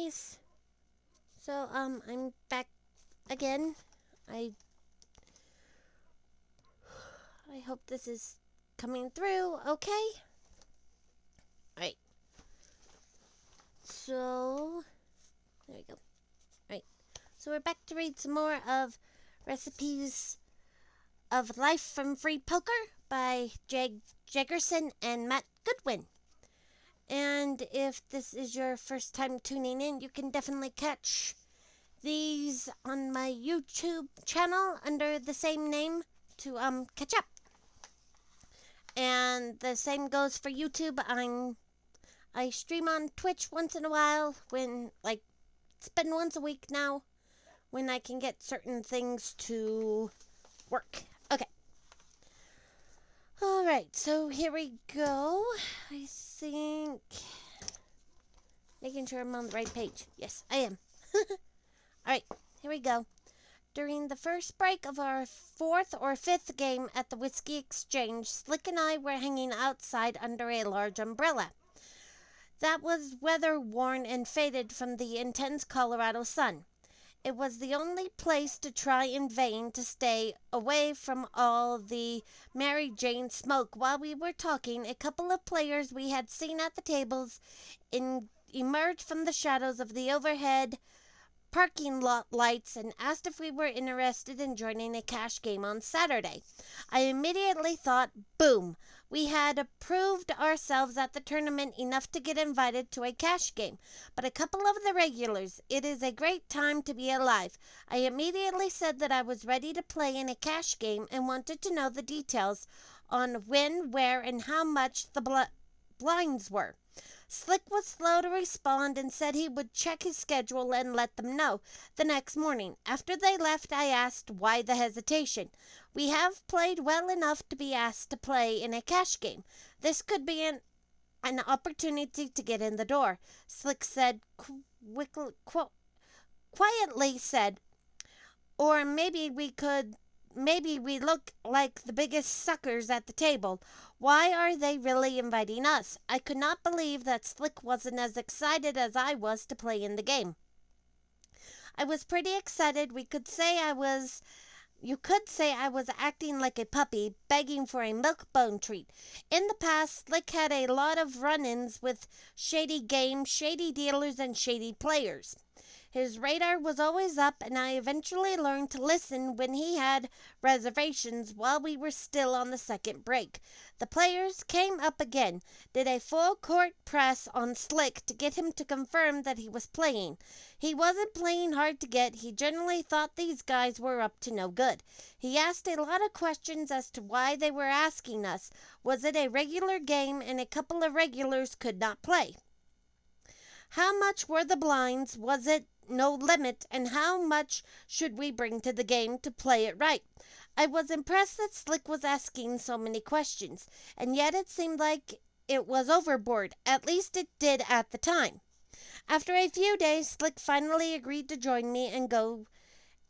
guys. So, I'm back again. I I hope this is coming through okay. Alright. So, there we go. Alright. So we're back to read some more of Recipes of Life from Free Poker by Jag Jaggerson and Matt Goodwin. And if this is your first time tuning in, you can definitely catch these on my YouTube channel under the same name to catch up. And the same goes for YouTube. I stream on Twitch once in a while when it's been once a week now when I can get certain things to work. Okay. All right, so here we go. I think making sure I'm on the right page. Yes, I am. All right, here we go. During the first break of our fourth or fifth game at the Whiskey Exchange, Slick and I were hanging outside under a large umbrella that was weather-worn and faded from the intense Colorado sun. It was the only place to try in vain to stay away from all the Mary Jane smoke. While we were talking, a couple of players we had seen at the tables emerged from the shadows of the overhead parking lot lights and asked if we were interested in joining a cash game on Saturday. I immediately thought, boom, we had proved ourselves at the tournament enough to get invited to a cash game. But a couple of the regulars, it is a great time to be alive. I immediately said that I was ready to play in a cash game and wanted to know the details on when, where, and how much the blinds were. Slick was slow to respond and said he would check his schedule and let them know the next morning. After they left, I asked why the hesitation. We have played well enough to be asked to play in a cash game. This could be an opportunity to get in the door. Slick said quietly said, or maybe we look like the biggest suckers at the table. Why are they really inviting us? I could not believe that Slick wasn't as excited as I was to play in the game. I was pretty excited. You could say I was acting like a puppy, begging for a milk bone treat. In the past, Slick had a lot of run-ins with shady games, shady dealers, and shady players. His radar was always up, and I eventually learned to listen when he had reservations while we were still on the second break. The players came up again, did a full court press on Slick to get him to confirm that he was playing. He wasn't playing hard to get. He generally thought these guys were up to no good. He asked a lot of questions as to why they were asking us. Was it a regular game and a couple of regulars could not play? How much were the blinds? Was it no limit, and how much should we bring to the game to play it right? I was impressed that Slick was asking so many questions, and yet it seemed like it was overboard. At least it did at the time. After a few days, Slick finally agreed to join me and go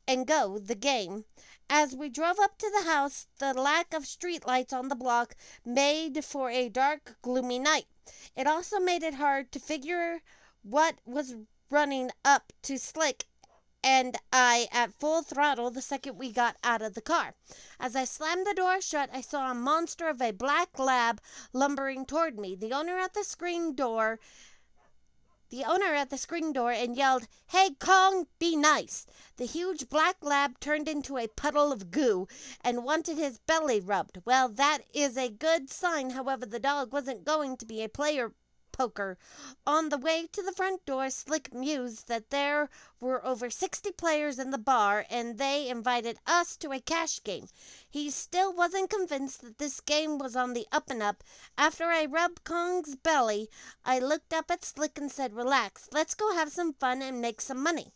the game. As we drove up to the house, the lack of streetlights on the block made for a dark, gloomy night. It also made it hard to figure what was running up to Slick and I at full throttle the second we got out of the car. As I slammed the door shut, I saw a monster of a black lab lumbering toward me. The owner at the screen door and yelled, "Hey Kong, be nice." The huge black lab turned into a puddle of goo and wanted his belly rubbed. Well, that is a good sign. However, the dog wasn't going to be a player poker. On the way to the front door, Slick mused that there were over 60 players in the bar and they invited us to a cash game. He still wasn't convinced that this game was on the up and up. After I rubbed Kong's belly, I looked up at Slick and said, "Relax, let's go have some fun and make some money."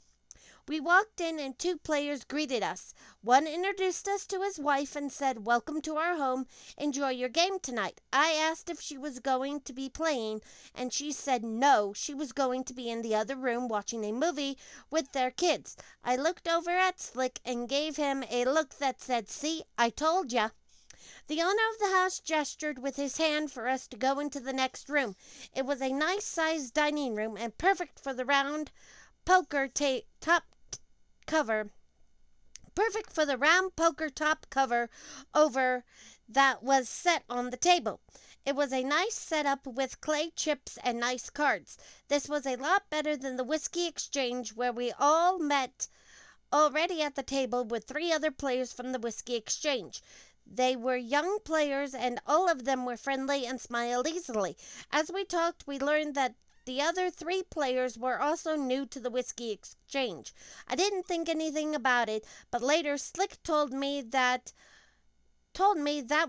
We walked in and two players greeted us. One introduced us to his wife and said, "Welcome to our home. Enjoy your game tonight." I asked if she was going to be playing, and she said no, she was going to be in the other room watching a movie with their kids. I looked over at Slick and gave him a look that said, "See, I told ya." The owner of the house gestured with his hand for us to go into the next room. It was a nice-sized dining room and perfect for the round top cover. Perfect for the round poker top cover over that was set on the table. It was a nice setup with clay chips and nice cards. This was a lot better than the Whiskey Exchange, where we all met already at the table with 3 other players from the Whiskey Exchange. They were young players, and all of them were friendly and smiled easily. As we talked, we learned that the other 3 players were also new to the Whiskey Exchange. I didn't think anything about it, but later Slick told me that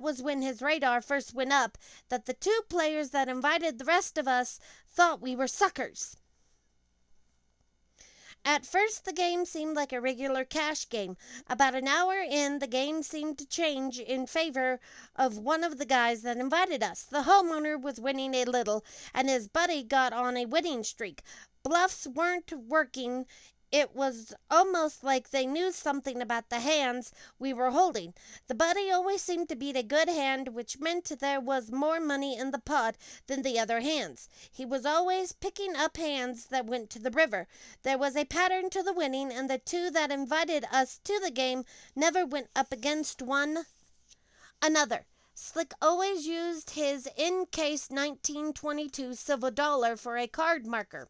was when his radar first went up, that the 2 players that invited the rest of us thought we were suckers. At first, the game seemed like a regular cash game. About an hour in, the game seemed to change in favor of one of the guys that invited us. The homeowner was winning a little, and his buddy got on a winning streak. Bluffs weren't working. It was almost like they knew something about the hands we were holding. The buddy always seemed to beat a good hand, which meant there was more money in the pot than the other hands. He was always picking up hands that went to the river. There was a pattern to the winning, and the 2 that invited us to the game never went up against one another. Slick always used his in-case 1922 silver dollar for a card marker.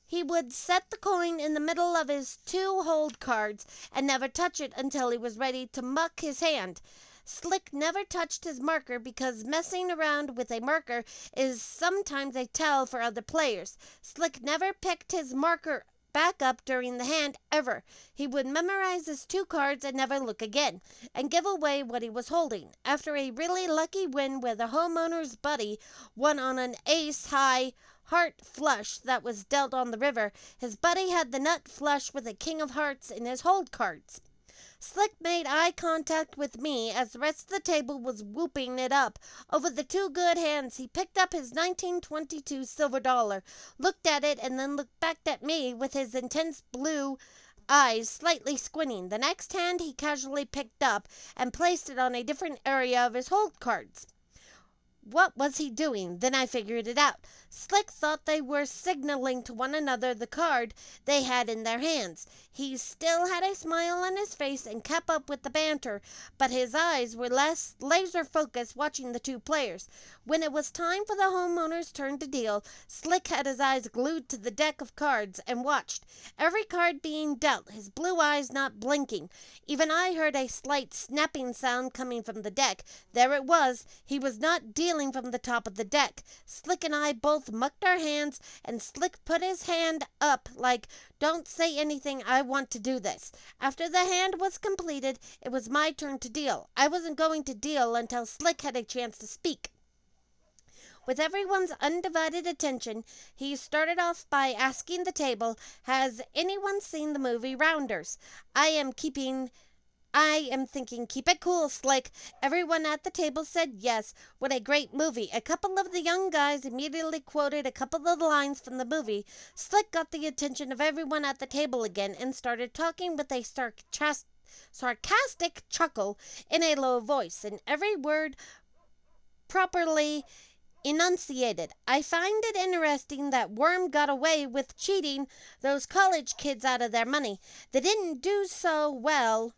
He would set the coin in the middle of his 2 hold cards and never touch it until he was ready to muck his hand. Slick never touched his marker because messing around with a marker is sometimes a tell for other players. Slick never picked his marker back up during the hand ever. He would memorize his 2 cards and never look again, and give away what he was holding. After a really lucky win where the homeowner's buddy won on an ace-high heart flush that was dealt on the river, his buddy had the nut flush with a king of hearts in his hold cards. Slick made eye contact with me as the rest of the table was whooping it up over the 2 good hands. He picked up his 1922 silver dollar, looked at it, and then looked back at me with his intense blue eyes slightly squinting. The next hand he casually picked up and placed it on a different area of his hold cards. What was he doing? Then I figured it out. Slick thought they were signaling to one another the card they had in their hands. He still had a smile on his face and kept up with the banter, but his eyes were less laser-focused watching the 2 players. When it was time for the homeowner's turn to deal, Slick had his eyes glued to the deck of cards and watched every card being dealt, his blue eyes not blinking. Even I heard a slight snapping sound coming from the deck. There it was. He was not dealing from the top of the deck. Slick and I both mucked our hands, and Slick put his hand up like, "Don't say anything, I want to do this." After the hand was completed, it was my turn to deal. I wasn't going to deal until Slick had a chance to speak. With everyone's undivided attention, he started off by asking the table, "Has anyone seen the movie Rounders?" I am thinking, keep it cool, Slick. Everyone at the table said yes. What a great movie. A couple of the young guys immediately quoted a couple of the lines from the movie. Slick got the attention of everyone at the table again and started talking with a sarcastic chuckle in a low voice, and every word properly enunciated. "I find it interesting that Worm got away with cheating those college kids out of their money. They didn't do so well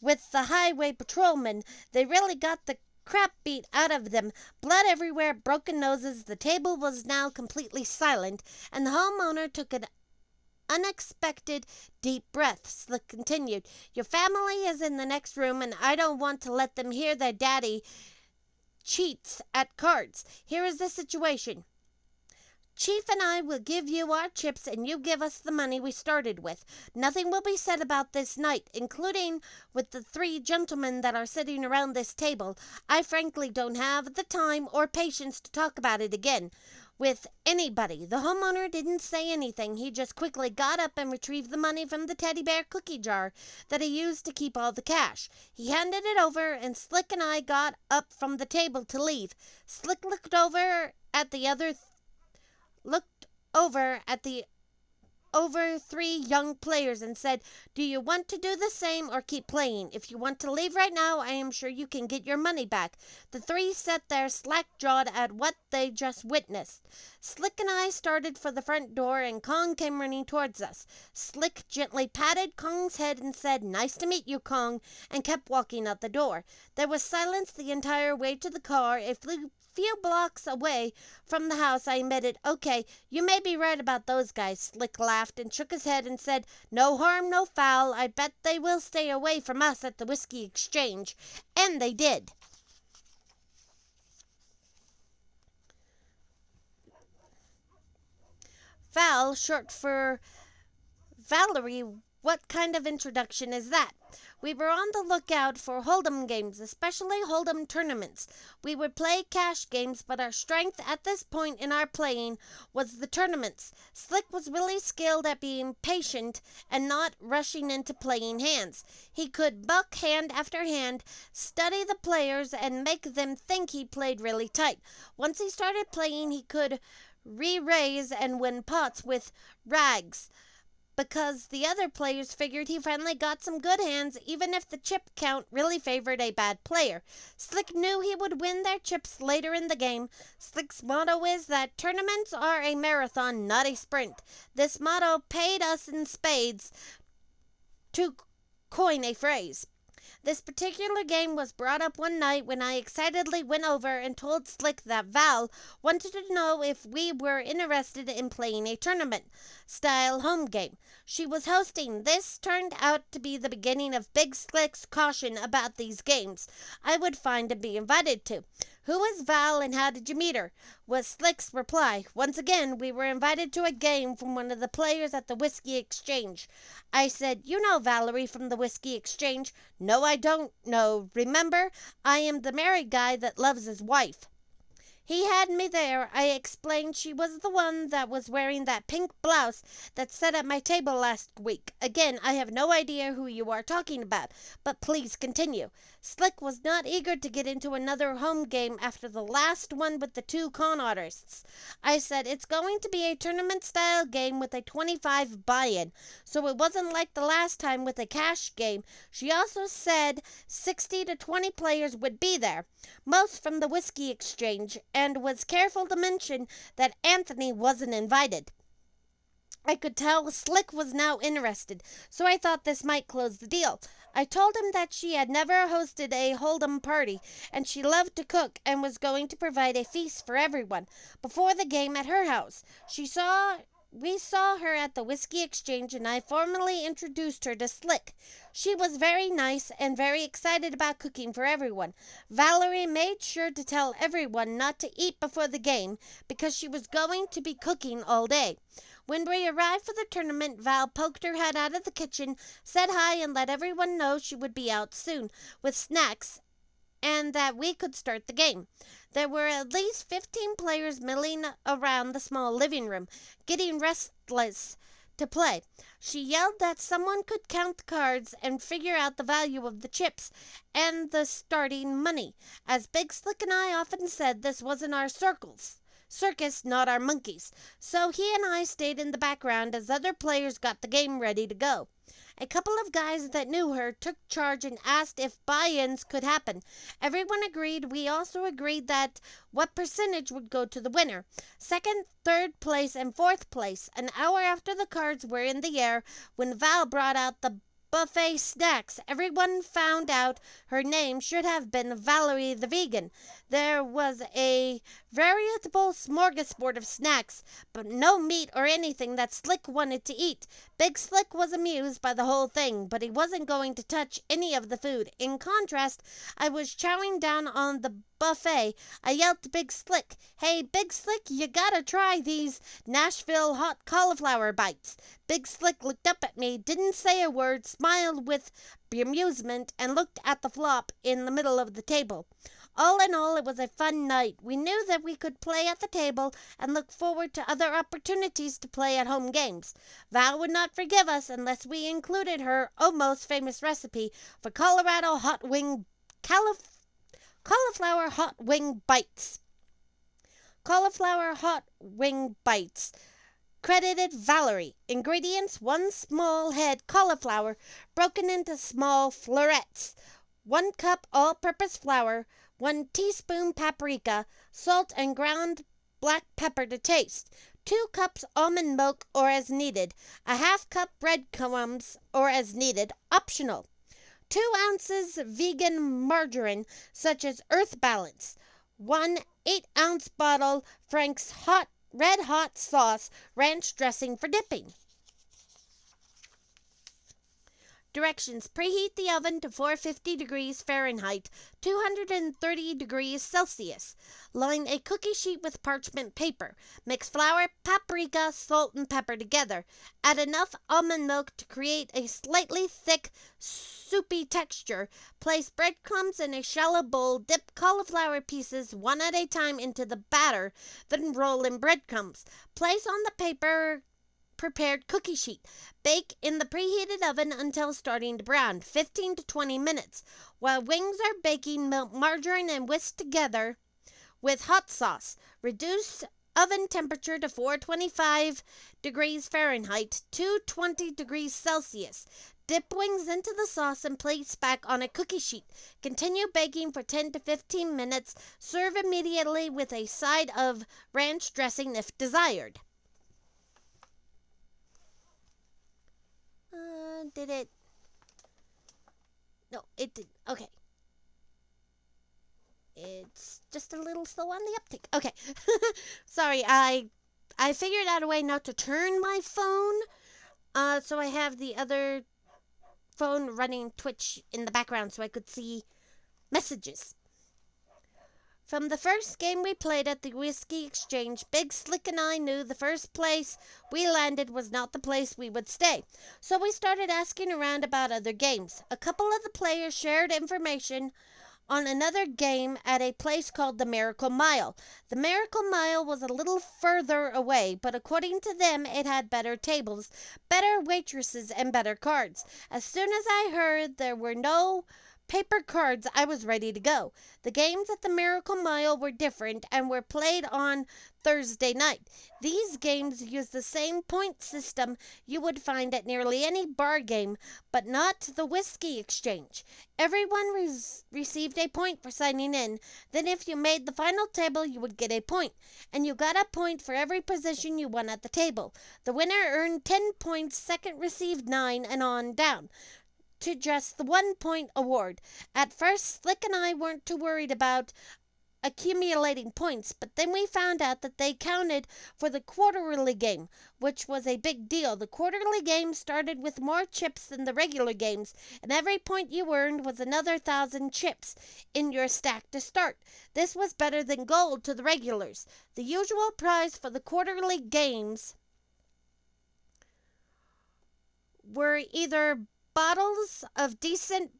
with the highway patrolmen. They really got the crap beat out of them. Blood everywhere, broken noses." The table was now completely silent, and the homeowner took an unexpected deep breath. Slick continued, "Your family is in the next room, and I don't want to let them hear their daddy cheats at cards. Here is the situation. Chief and I will give you our chips, and you give us the money we started with. Nothing will be said about this night, including with the 3 gentlemen that are sitting around this table. I frankly don't have the time or patience to talk about it again with anybody." The homeowner didn't say anything. He just quickly got up and retrieved the money from the teddy bear cookie jar that he used to keep all the cash. He handed it over, and Slick and I got up from the table to leave. Slick looked over at the over 3 young players and said, "Do you want to do the same or keep playing? If you want to leave right now, I am sure you can get your money back." The 3 sat there slack-jawed at what they just witnessed. Slick and I started for the front door, and Kong came running towards us. Slick gently patted Kong's head and said, "Nice to meet you, Kong," and kept walking out the door. There was silence the entire way to the car. A few blocks away from the house, I admitted, "Okay, you may be right about those guys." Slick laughed and shook his head and said, "No harm, no foul. I bet they will stay away from us at the Whiskey Exchange." And they did. Val, short for Valerie. What kind of introduction is that? We were on the lookout for Hold'em games, especially Hold'em tournaments. We would play cash games, but our strength at this point in our playing was the tournaments. Slick was really skilled at being patient and not rushing into playing hands. He could buck hand after hand, study the players, and make them think he played really tight. Once he started playing, he could re-raise and win pots with rags, because the other players figured he finally got some good hands, even if the chip count really favored a bad player. Slick knew he would win their chips later in the game. Slick's motto is that tournaments are a marathon, not a sprint. This motto paid us in spades, to coin a phrase. This particular game was brought up one night when I excitedly went over and told Slick that Val wanted to know if we were interested in playing a tournament-style home game. She was hosting. This turned out to be the beginning of Big Slick's caution about these games I would find and be invited to. "Who is Val and how did you meet her?" was Slick's reply. "Once again, we were invited to a game from one of the players at the Whiskey Exchange." I said, "You know Valerie from the Whiskey Exchange?" "No, I don't know. Remember, I am the married guy that loves his wife." He had me there. I explained she was the one that was wearing that pink blouse that sat at my table last week. "Again, I have no idea who you are talking about, but please continue." Slick was not eager to get into another home game after the last one with the 2 con artists. I said, "It's going to be a tournament-style game with a 25 buy-in, so it wasn't like the last time with a cash game." She also said 60 to 20 players would be there, most from the Whiskey Exchange, and was careful to mention that Anthony wasn't invited. I could tell Slick was now interested, so I thought this might close the deal. I told him that she had never hosted a Hold'em party, and she loved to cook and was going to provide a feast for everyone before the game at her house. We saw her at the Whiskey Exchange, and I formally introduced her to Slick. She was very nice and very excited about cooking for everyone. Valerie made sure to tell everyone not to eat before the game because she was going to be cooking all day. When we arrived for the tournament, Val poked her head out of the kitchen, said hi, and let everyone know she would be out soon with snacks and that we could start the game. There were at least 15 players milling around the small living room, getting restless to play. She yelled that someone could count the cards and figure out the value of the chips and the starting money. As Big Slick and I often said, this wasn't our circus, not our monkeys. So he and I stayed in the background as other players got the game ready to go. A couple of guys that knew her took charge and asked if buy-ins could happen. Everyone agreed. We also agreed that what percentage would go to the winner. Second, third place, and fourth place. An hour after the cards were in the air, when Val brought out the buffet snacks, everyone found out her name should have been Valerie the Vegan. There was a veritable smorgasbord of snacks, but no meat or anything that Slick wanted to eat. Big Slick was amused by the whole thing, but he wasn't going to touch any of the food. In contrast, I was chowing down on the buffet. I yelled to Big Slick, "Hey, Big Slick, you gotta try these Nashville hot cauliflower bites." Big Slick looked up at me, didn't say a word, smiled with bemusement, and looked at the flop in the middle of the table. All in all, it was a fun night. We knew that we could play at the table and look forward to other opportunities to play at home games. Val would not forgive us unless we included her almost famous recipe for cauliflower hot wing bites. Cauliflower hot wing bites. credited Valerie. Ingredients: 1 small head cauliflower broken into small florets, 1 cup all-purpose flour, 1 teaspoon paprika, salt and ground black pepper to taste, 2 cups almond milk or as needed, a half cup breadcrumbs or as needed, optional, 2 ounces vegan margarine such as Earth Balance, 1 8-ounce bottle Frank's red hot sauce ranch dressing for dipping. Directions: preheat the oven to 450 degrees Fahrenheit, 230 degrees Celsius. Line a cookie sheet with parchment paper. Mix flour, paprika, salt, and pepper together. Add enough almond milk to create a slightly thick, soupy texture. Place breadcrumbs in a shallow bowl. Dip cauliflower pieces one at a time into the batter, then roll in breadcrumbs. Place on the paper prepared cookie sheet. Bake in the preheated oven until starting to brown, 15 to 20 minutes. While wings are baking, melt margarine and whisk together with hot sauce. Reduce oven temperature to 425 degrees Fahrenheit, 220 degrees Celsius. Dip wings into the sauce and place back on a cookie sheet. Continue baking for 10 to 15 minutes. Serve immediately with a side of ranch dressing if desired. Did it? No, it didn't. Okay. It's just a little slow on the uptick. Okay. Sorry, I figured out a way not to turn my phone. So I have the other phone running Twitch in the background so I could see messages. From the first game we played at the Whiskey Exchange, Big Slick and I knew the first place we landed was not the place we would stay. So we started asking around about other games. A couple of the players shared information on another game at a place called the Miracle Mile. The Miracle Mile was a little further away, but according to them, it had better tables, better waitresses, and better cards. As soon as I heard there were no paper cards, I was ready to go. The games at the Miracle Mile were different and were played on Thursday night. These games use the same point system you would find at nearly any bar game, but not the Whiskey Exchange. Everyone received a point for signing in. Then if you made the final table, you would get a point, and you got a point for every position you won at the table. The winner earned 10 points, second received 9, and on down to just the 1 point award. At first, Slick and I weren't too worried about accumulating points, but then we found out that they counted for the quarterly game, which was a big deal. The quarterly game started with more chips than the regular games, and every point you earned was another 1,000 chips in your stack to start. This was better than gold to the regulars. The usual prize for the quarterly games were either bottles of decent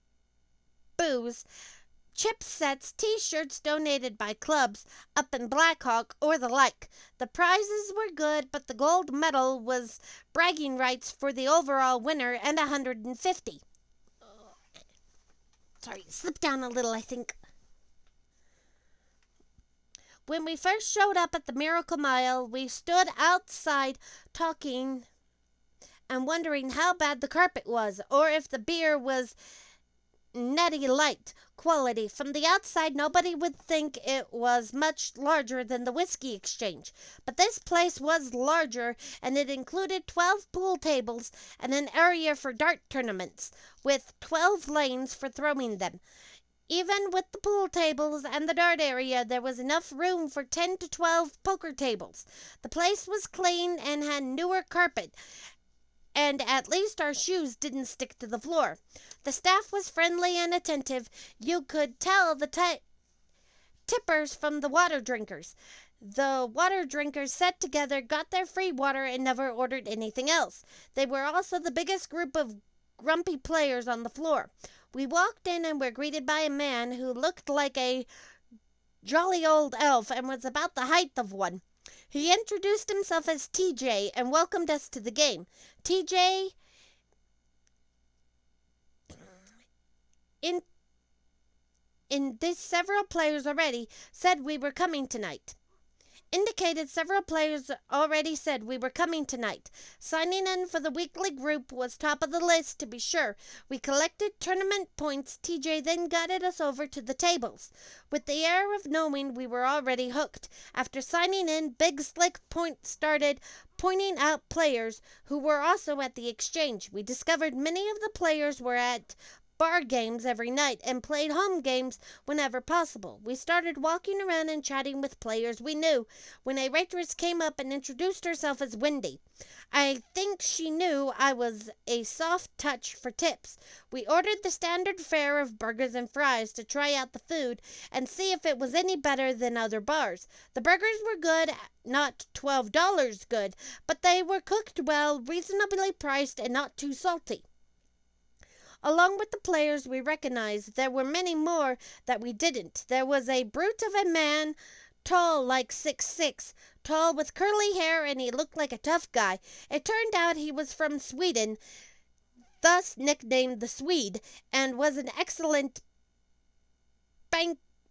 booze, chip sets, t-shirts donated by clubs up in Blackhawk, or the like. The prizes were good, but the gold medal was bragging rights for the overall winner and 150. Sorry, slipped down a little, I think. When we first showed up at the Miracle Mile, we stood outside talking and wondering how bad the carpet was, or if the beer was Netty Light quality. From the outside, nobody would think it was much larger than the Whiskey Exchange. But this place was larger, and it included 12 pool tables and an area for dart tournaments, with 12 lanes for throwing them. Even with the pool tables and the dart area, there was enough room for 10 to 12 poker tables. The place was clean and had newer carpet, and at least our shoes didn't stick to the floor. The staff was friendly and attentive. You could tell the tippers from the water drinkers. The water drinkers sat together, got their free water, and never ordered anything else. They were also the biggest group of grumpy players on the floor. We walked in and were greeted by a man who looked like a jolly old elf and was about the height of one. He introduced himself as TJ and welcomed us to the game. TJ in this several players already said we were coming tonight. indicated several players already said we were coming tonight. Signing in for the weekly group was top of the list, to be sure. We collected tournament points. TJ then guided us over to the tables, with the air of knowing we were already hooked. After signing in, Big Slick Point started pointing out players who were also at the exchange. We discovered many of the players were at bar games every night and played home games whenever possible. We started walking around and chatting with players we knew when a waitress came up and introduced herself as Wendy. I think she knew I was a soft touch for tips. We ordered the standard fare of burgers and fries to try out the food and see if it was any better than other bars. The burgers were good, not $12 good, but they were cooked well, reasonably priced, and not too salty. Along with the players we recognized, there were many more that we didn't. There was a brute of a man, tall like 6'6", tall with curly hair, and he looked like a tough guy. It turned out he was from Sweden, thus nicknamed the Swede, and was an excellent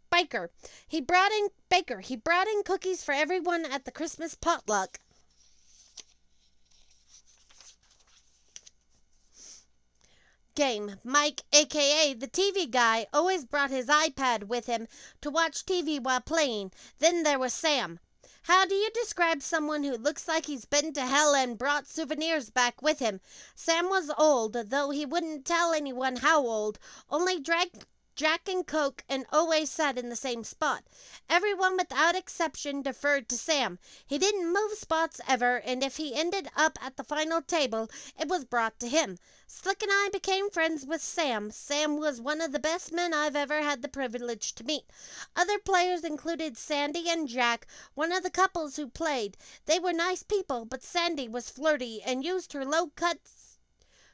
baker. He brought in cookies for everyone at the Christmas potluck. Game. Mike, aka the TV guy, always brought his iPad with him to watch TV while playing. Then there was Sam. How do you describe someone who looks like he's been to hell and brought souvenirs back with him? Sam was old, though he wouldn't tell anyone how old, only drank Jack and Coke and always sat in the same spot. Everyone without exception deferred to Sam. He didn't move spots ever, and if he ended up at the final table, it was brought to him. Slick and I became friends with Sam. Sam was one of the best men I've ever had the privilege to meet. Other players included Sandy and Jack, one of the couples who played. They were nice people, but Sandy was flirty and used her low-cut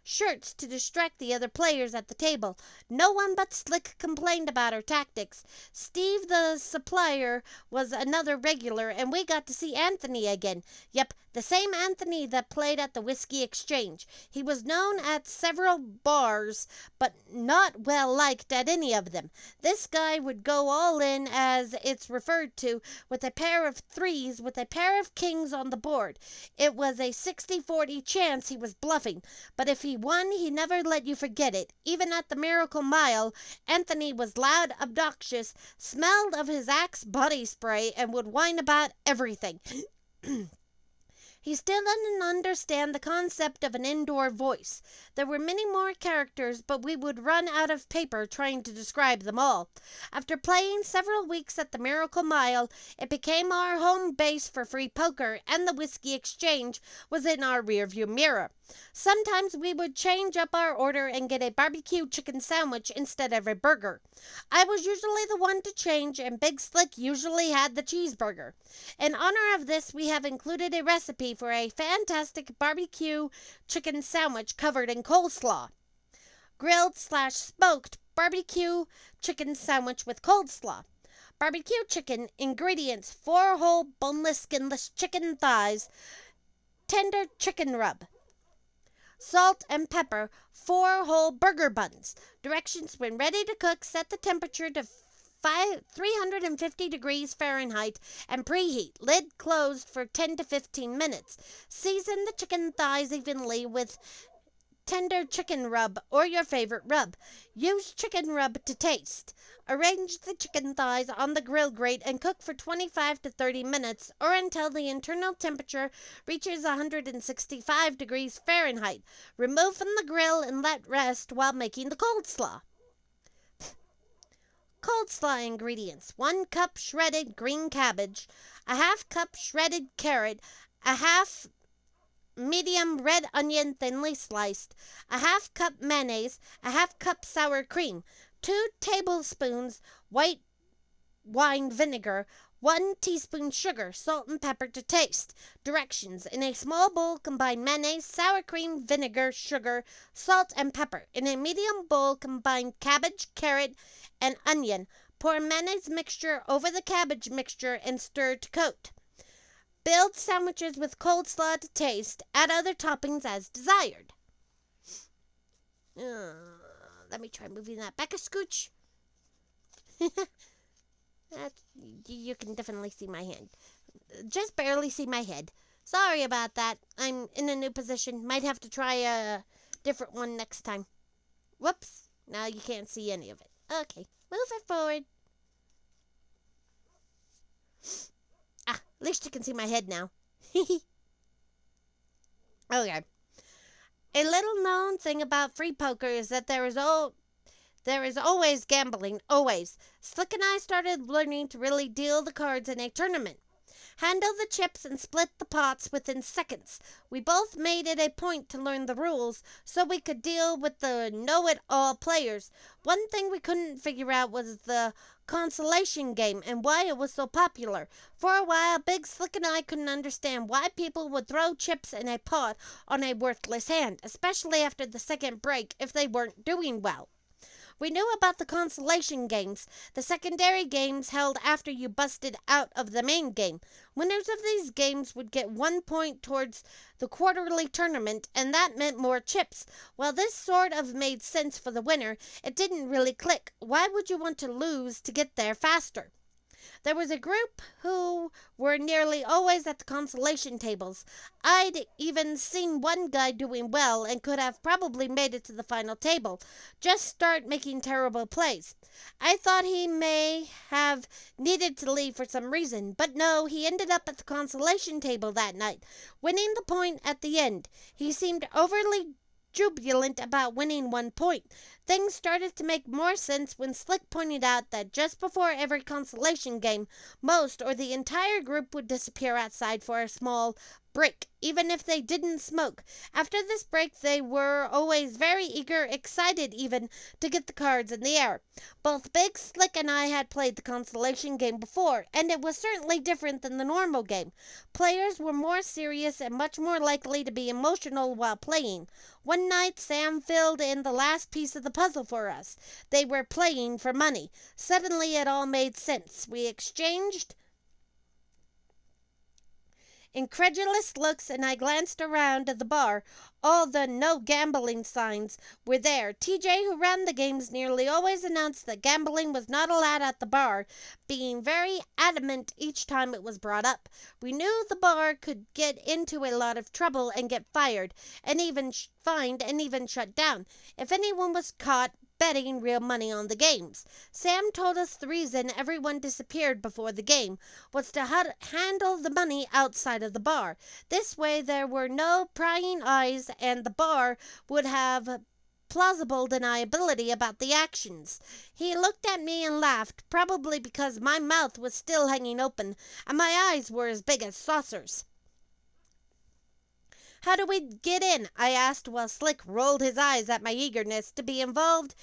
shirts to distract the other players at the table. No one but Slick complained about her tactics. Steve, the supplier, was another regular, and we got to see Anthony again. Yep, the same Anthony that played at the Whiskey Exchange. He was known at several bars, but not well liked at any of them. This guy would go all in, as it's referred to, with a pair of threes with a pair of kings on the board. It was a 60-40 chance he was bluffing, but if he won, he never let you forget it. Even at the Miracle Mile, Anthony was loud, obnoxious, smelled of his Axe body spray, and would whine about everything. He still didn't understand the concept of an indoor voice. There were many more characters, but we would run out of paper trying to describe them all. After playing several weeks at the Miracle Mile, it became our home base for free poker, and the Whiskey Exchange was in our rearview mirror. Sometimes we would change up our order and get a barbecue chicken sandwich instead of a burger. I was usually the one to change, and Big Slick usually had the cheeseburger. In honor of this, we have included a recipe for a fantastic barbecue chicken sandwich covered in coleslaw. Grilled/smoked barbecue chicken sandwich with coleslaw. Barbecue chicken. Ingredients: 4 whole boneless, skinless chicken thighs, tender chicken rub, salt and pepper, 4 whole burger buns. Directions: when ready to cook, set the temperature to 350 degrees Fahrenheit and preheat. Lid closed for 10 to 15 minutes. Season the chicken thighs evenly with tender chicken rub or your favorite rub. Use chicken rub to taste. Arrange the chicken thighs on the grill grate and cook for 25 to 30 minutes or until the internal temperature reaches 165 degrees Fahrenheit. Remove from the grill and let rest while making the coleslaw. Coleslaw ingredients: 1 cup shredded green cabbage, a half cup shredded carrot, a half medium red onion thinly sliced, a half cup mayonnaise, a half cup sour cream, 2 tablespoons white wine vinegar, 1 teaspoon sugar, salt and pepper to taste. Directions: in a small bowl, combine mayonnaise, sour cream, vinegar, sugar, salt, and pepper. In a medium bowl, combine cabbage, carrot, and onion. Pour mayonnaise mixture over the cabbage mixture and stir to coat. Build sandwiches with coleslaw to taste. Add other toppings as desired. Let me try moving that back a scooch. You can definitely see my hand. just barely see my head. Sorry about that. I'm in a new position. Might have to try a different one next time. Whoops. Now you can't see any of it. Okay, move it forward. At least you can see my head now. Okay. A little known thing about free poker is that there is always gambling, always. Slick and I started learning to really deal the cards in a tournament. Handle the chips and split the pots within seconds. We both made it a point to learn the rules so we could deal with the know-it-all players. One thing we couldn't figure out was the consolation game and why it was so popular. For a while, Big Slick and I couldn't understand why people would throw chips in a pot on a worthless hand, especially after the second break if they weren't doing well. We knew about the consolation games, the secondary games held after you busted out of the main game. Winners of these games would get 1 point towards the quarterly tournament, and that meant more chips. While this sort of made sense for the winner, it didn't really click. Why would you want to lose to get there faster? There was a group who were nearly always at the consolation tables. I'd even seen one guy doing well and could have probably made it to the final table. Just start making terrible plays. I thought he may have needed to leave for some reason, but no, he ended up at the consolation table that night, winning the point at the end. He seemed overly jubilant about winning 1 point. Things started to make more sense when Slick pointed out that just before every consolation game, most or the entire group would disappear outside for a small break, even if they didn't smoke. After this break, they were always very eager, excited even, to get the cards in the air. Both Big Slick and I had played the consolation game before, and it was certainly different than the normal game. Players were more serious and much more likely to be emotional while playing. One night, Sam filled in the last piece of the puzzle for us. They were playing for money. Suddenly, it all made sense. We exchanged incredulous looks, and I glanced around at the bar. All the no gambling signs were there. TJ, who ran the games, nearly always announced that gambling was not allowed at the bar, being very adamant each time it was brought up. We knew the bar could get into a lot of trouble and get fired, and even fined and even shut down if anyone was caught betting real money on the games. Sam told us the reason everyone disappeared before the game was to handle the money outside of the bar. This way there were no prying eyes and the bar would have plausible deniability about the actions. He looked at me and laughed, probably because my mouth was still hanging open and my eyes were as big as saucers. "How do we get in?" I asked while Slick rolled his eyes at my eagerness to be involved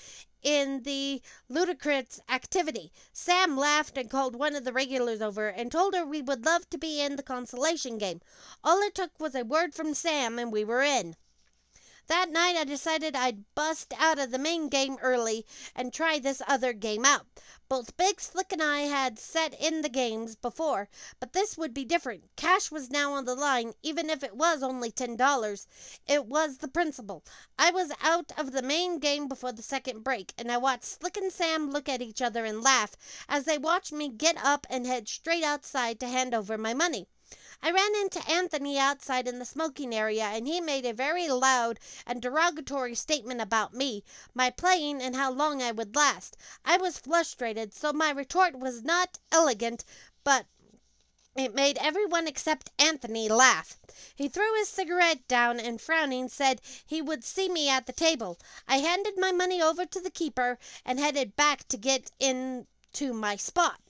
in the ludicrous activity. Sam laughed and called one of the regulars over and told her we would love to be in the consolation game. All it took was a word from Sam and we were in. That night I decided I'd bust out of the main game early and try this other game out. Both Big Slick and I had set in the games before, but this would be different. Cash was now on the line, even if it was only $10. It was the principle. I was out of the main game before the second break, and I watched Slick and Sam look at each other and laugh as they watched me get up and head straight outside to hand over my money. I ran into Anthony outside in the smoking area, and he made a very loud and derogatory statement about me, my playing, and how long I would last. I was frustrated, so my retort was not elegant, but it made everyone except Anthony laugh. He threw his cigarette down and, frowning, said he would see me at the table. I handed my money over to the keeper and headed back to get into my spot.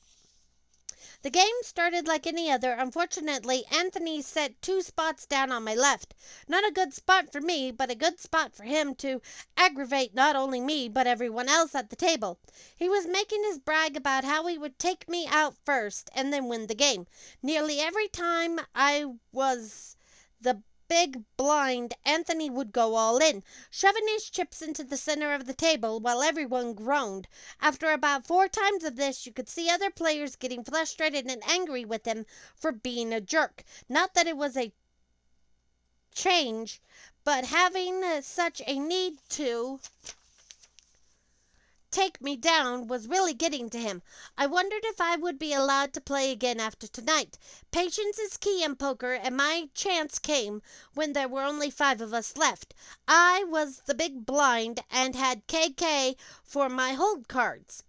The game started like any other. Unfortunately, Anthony set 2 spots down on my left. Not a good spot for me, but a good spot for him to aggravate not only me, but everyone else at the table. He was making his brag about how he would take me out first and then win the game. Nearly every time I was the big blind, Anthony would go all in, shoving his chips into the center of the table while everyone groaned. After about 4 times of this, you could see other players getting frustrated and angry with him for being a jerk. Not that it was a change, but having such a need to take me down was really getting to him. I wondered if I would be allowed to play again after tonight. Patience is key in poker, and my chance came when there were only 5 of us left. I was the big blind and had KK for my hold cards.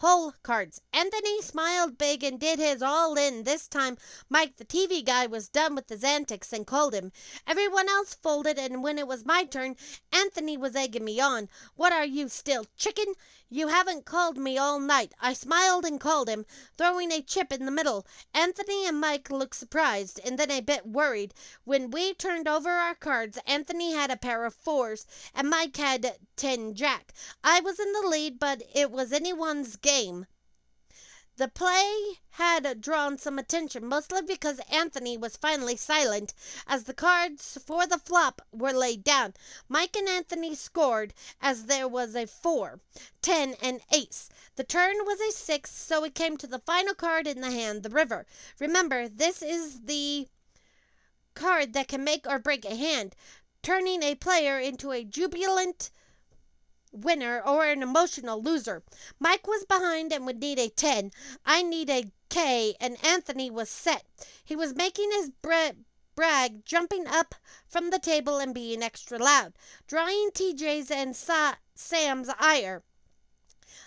Hole cards. Anthony smiled big and did his all in. This time Mike, the TV guy, was done with his antics and called him. Everyone else folded, and when it was my turn, Anthony was egging me on. "What are you, still chicken? You haven't called me all night." I smiled and called him, throwing a chip in the middle. Anthony and Mike looked surprised and then a bit worried. When we turned over our cards, Anthony had a pair of 4s and Mike had 10 jack. I was in the lead, but it was anyone's game. The play had drawn some attention, mostly because Anthony was finally silent as the cards for the flop were laid down. Mike and Anthony scored as there was a 4, 10, and ace. The turn was a 6, so it came to the final card in the hand, the river. Remember, this is the card that can make or break a hand, turning a player into a jubilant winner or an emotional loser. Mike was behind and would need a 10. I need a K, and Anthony was set. He was making his brag, jumping up from the table and being extra loud, drawing TJ's and Sam's ire.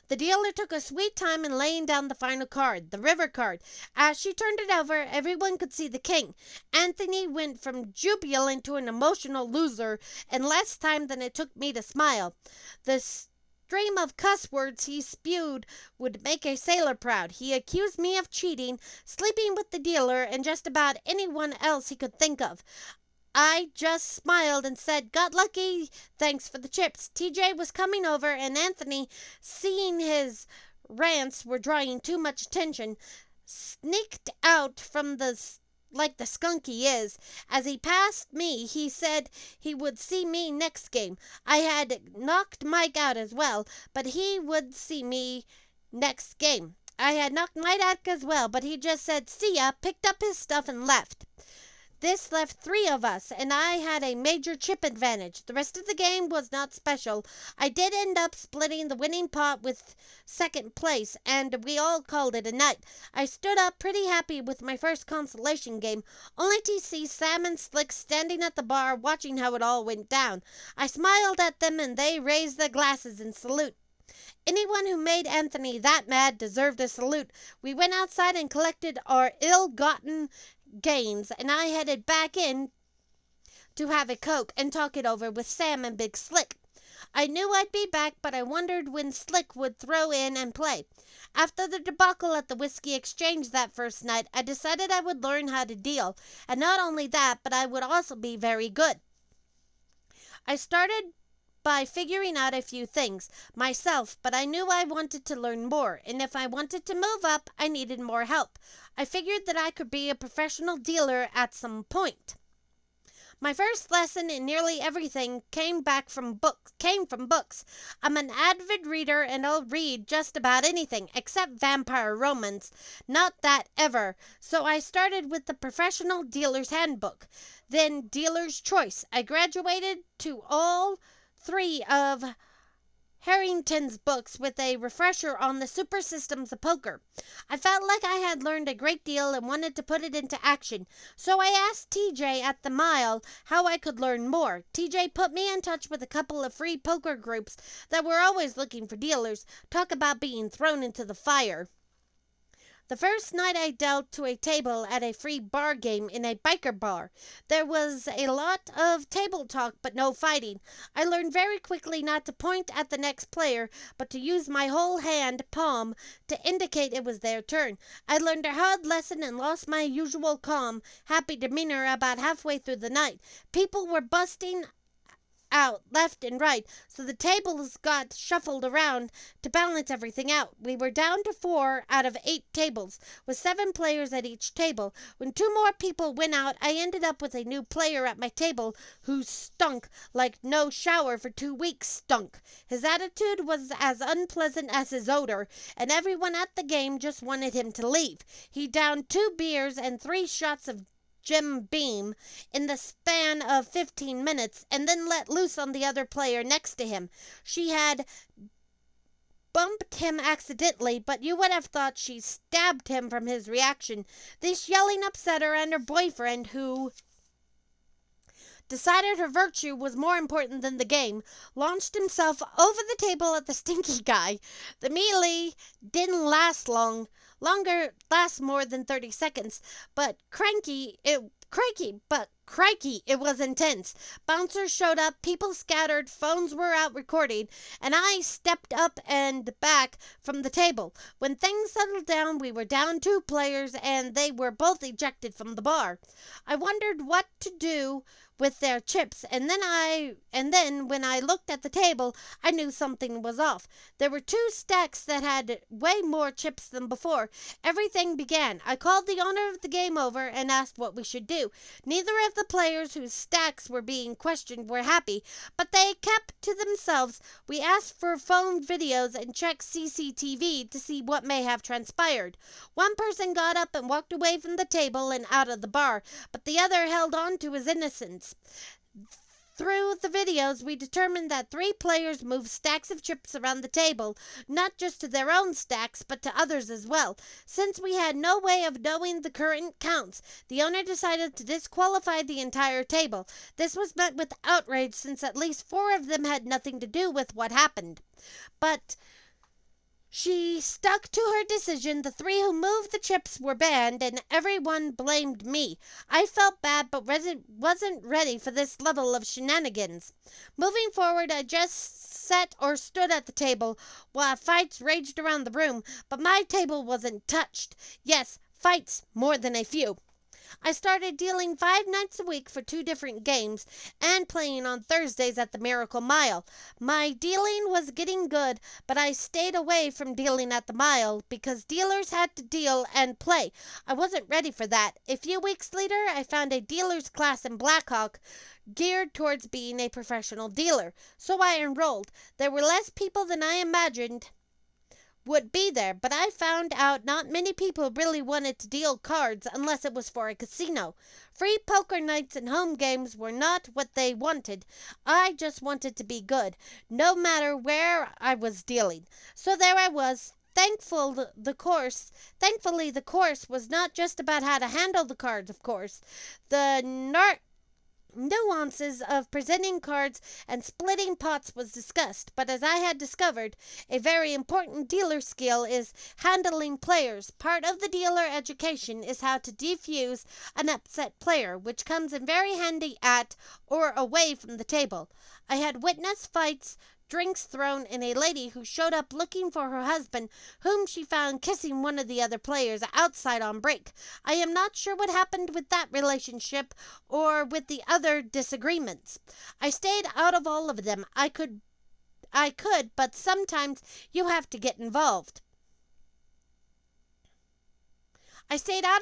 The dealer took a sweet time in laying down the final card, the river card. As she turned it over, everyone could see the king. Anthony went from jubilant to an emotional loser in less time than it took me to smile. The stream of cuss words he spewed would make a sailor proud. He accused me of cheating, sleeping with the dealer, and just about anyone else he could think of. I just smiled and said, "Got lucky, thanks for the chips." TJ was coming over, and Anthony, seeing his rants were drawing too much attention, sneaked out from like the skunk he is. As he passed me, he said he would see me next game. I had knocked Mike out as well, but he would see me next game. I had knocked Mike out as well, but he just said, "See ya," picked up his stuff and left. This left 3 of us, and I had a major chip advantage. The rest of the game was not special. I did end up splitting the winning pot with second place, and we all called it a night. I stood up pretty happy with my first consolation game, only to see Sam and Slick standing at the bar watching how it all went down. I smiled at them, and they raised their glasses in salute. Anyone who made Anthony that mad deserved a salute. We went outside and collected our ill-gotten gains, and I headed back in to have a Coke and talk it over with Sam and Big Slick. I knew I'd be back, but I wondered when Slick would throw in and play. After the debacle at the Whiskey Exchange that first night, I decided I would learn how to deal, and not only that, but I would also be very good. I started by figuring out a few things myself, but I knew I wanted to learn more, and if I wanted to move up, I needed more help. I figured that I could be a professional dealer at some point. My first lesson in nearly everything came from books. I'm an avid reader, and I'll read just about anything except vampire romance. Not that ever. So I started with the Professional Dealer's Handbook, then Dealer's Choice. I graduated to all 3 of Harrington's books with a refresher on the super systems of poker. I felt like I had learned a great deal and wanted to put it into action, so I asked TJ at the Mile how I could learn more. TJ put me in touch with a couple of free poker groups that were always looking for dealers. Talk about being thrown into the fire. The first night I dealt to a table at a free bar game in a biker bar. There was a lot of table talk, but no fighting. I learned very quickly not to point at the next player, but to use my whole hand palm to indicate it was their turn. I learned a hard lesson and lost my usual calm, happy demeanor about halfway through the night. People were busting out left and right, so the tables got shuffled around to balance everything out. We were down to 4 out of 8 tables, with 7 players at each table. When 2 more people went out, I ended up with a new player at my table who stunk like no shower for 2 weeks stunk. His attitude was as unpleasant as his odor, and everyone at the game just wanted him to leave. He downed 2 beers and 3 shots of Jim Beam in the span of 15 minutes and then let loose on the other player next to him. She had bumped him accidentally, but you would have thought she stabbed him from his reaction. This yelling upset her, and her boyfriend, who decided her virtue was more important than the game, launched himself over the table at the stinky guy. The melee didn't last last more than 30 seconds, but crikey, it was intense. Bouncers showed up, people scattered, phones were out recording, and I stepped up and back from the table. When things settled down, we were down 2 players, and they were both ejected from the bar. I wondered what to do with their chips, and then when I looked at the table, I knew something was off. There were 2 stacks that had way more chips than before. Everything began. I called the owner of the game over and asked what we should do. Neither of the players whose stacks were being questioned were happy, but they kept to themselves. We asked for phone videos and checked CCTV to see what may have transpired. One person got up and walked away from the table and out of the bar, but the other held on to his innocence. Through the videos, we determined that 3 players moved stacks of chips around the table, not just to their own stacks, but to others as well. Since we had no way of knowing the current counts, the owner decided to disqualify the entire table. This was met with outrage, since at least 4 of them had nothing to do with what happened. But she stuck to her decision. The 3 who moved the chips were banned, and everyone blamed me. I felt bad, but wasn't ready for this level of shenanigans. Moving forward, I just sat or stood at the table while fights raged around the room, but my table wasn't touched. Yes, fights more than a few. I started dealing 5 nights a week for 2 different games and playing on Thursdays at the Miracle Mile. My dealing was getting good, but I stayed away from dealing at the Mile because dealers had to deal and play. I wasn't ready for that. A few weeks later, I found a dealer's class in Blackhawk geared towards being a professional dealer, so I enrolled. There were less people than I imagined would be there, but I found out not many people really wanted to deal cards unless it was for a casino. Free poker nights and home games were not what they wanted. I just wanted to be good, no matter where I was dealing. So there I was. Thankfully, the course was not just about how to handle the cards, of course. The nuances of presenting cards and splitting pots was discussed, but as I had discovered, a very important dealer skill is handling players. Part of the dealer education is how to defuse an upset player, which comes in very handy at or away from the table. I had witnessed fights, drinks thrown, and a lady who showed up looking for her husband, whom she found kissing one of the other players outside on break. I am not sure what happened with that relationship or with the other disagreements. I stayed out of all of them. I could, but sometimes you have to get involved. I stayed out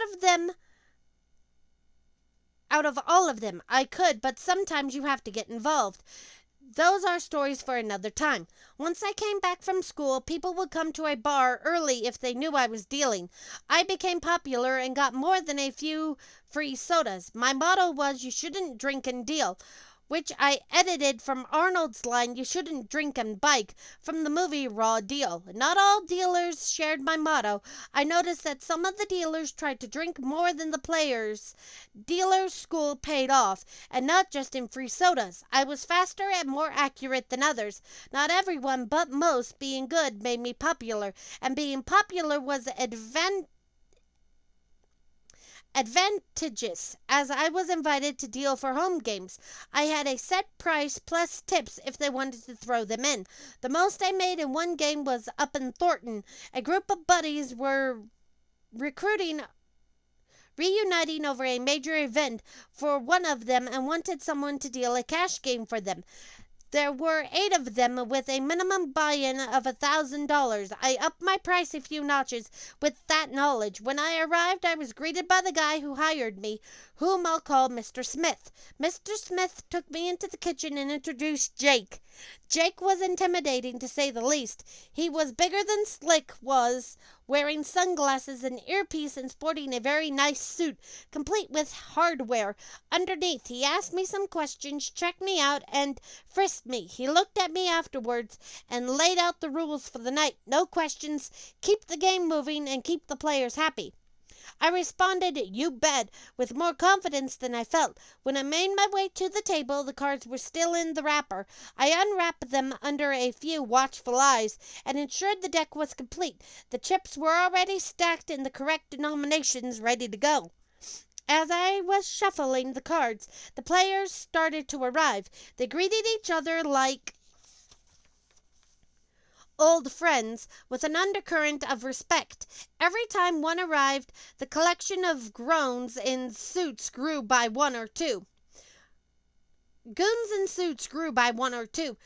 of all of them. I could, but sometimes you have to get involved. Those are stories for another time. Once I came back from school, people would come to a bar early if they knew I was dealing. I became popular and got more than a few free sodas. My motto was, "You shouldn't drink and deal," which I edited from Arnold's line, "You shouldn't drink and bike," from the movie Raw Deal. Not all dealers shared my motto. I noticed that some of the dealers tried to drink more than the players. Dealer school paid off, and not just in free sodas. I was faster and more accurate than others. Not everyone, but most, being good made me popular, and being popular was advantageous, as I was invited to deal for home games. I had a set price plus tips if they wanted to throw them in. The most I made in one game was up in Thornton. A group of buddies were reuniting over a major event for one of them and wanted someone to deal a cash game for them. There were 8 of them with a minimum buy-in of $1,000. I upped my price a few notches with that knowledge. When I arrived, I was greeted by the guy who hired me, whom I'll call Mr. Smith. Mr. Smith took me into the kitchen and introduced Jake. Jake was intimidating, to say the least. He was bigger than Slick was, wearing sunglasses, an earpiece, and sporting a very nice suit, complete with hardware. Underneath, he asked me some questions, checked me out, and frisked me. He looked at me afterwards and laid out the rules for the night. No questions, keep the game moving, and keep the players happy. I responded, "You bet," with more confidence than I felt. When I made my way to the table, the cards were still in the wrapper. I unwrapped them under a few watchful eyes and ensured the deck was complete. The chips were already stacked in the correct denominations, ready to go. As I was shuffling the cards, the players started to arrive. They greeted each other like old friends, with an undercurrent of respect. Every time one arrived, the collection of groans in suits grew by one or two. Goons in suits grew by one or two.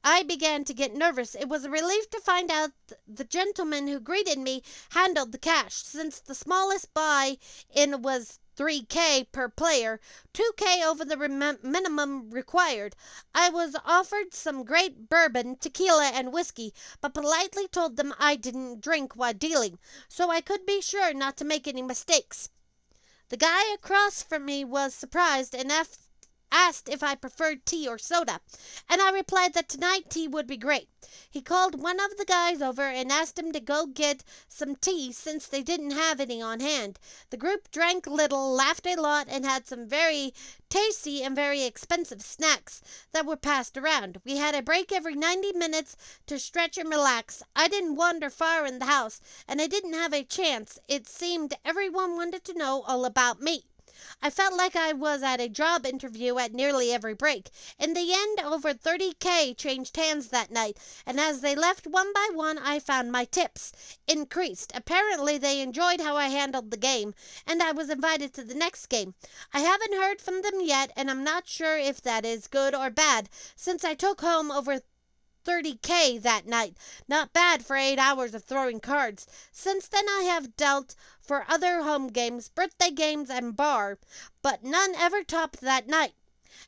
I began to get nervous. It was a relief to find out the gentleman who greeted me handled the cash, since the smallest buy-in was $3K per player, $2K over the minimum required. I was offered some great bourbon, tequila, and whiskey, but politely told them I didn't drink while dealing, so I could be sure not to make any mistakes. The guy across from me was surprised and asked if I preferred tea or soda, and I replied that tonight tea would be great. He called one of the guys over and asked him to go get some tea since they didn't have any on hand. The group drank little, laughed a lot, and had some very tasty and very expensive snacks that were passed around. We had a break every 90 minutes to stretch and relax. I didn't wander far in the house, and I didn't have a chance. It seemed everyone wanted to know all about me. I felt like I was at a job interview at nearly every break. In the end, over $30K changed hands that night, and as they left one by one, I found my tips increased. Apparently, they enjoyed how I handled the game, and I was invited to the next game. I haven't heard from them yet, and I'm not sure if that is good or bad, since I took home over $30K that night. Not bad for 8 hours of throwing cards. Since then I have dealt for other home games, birthday games, and bar, but none ever topped that night.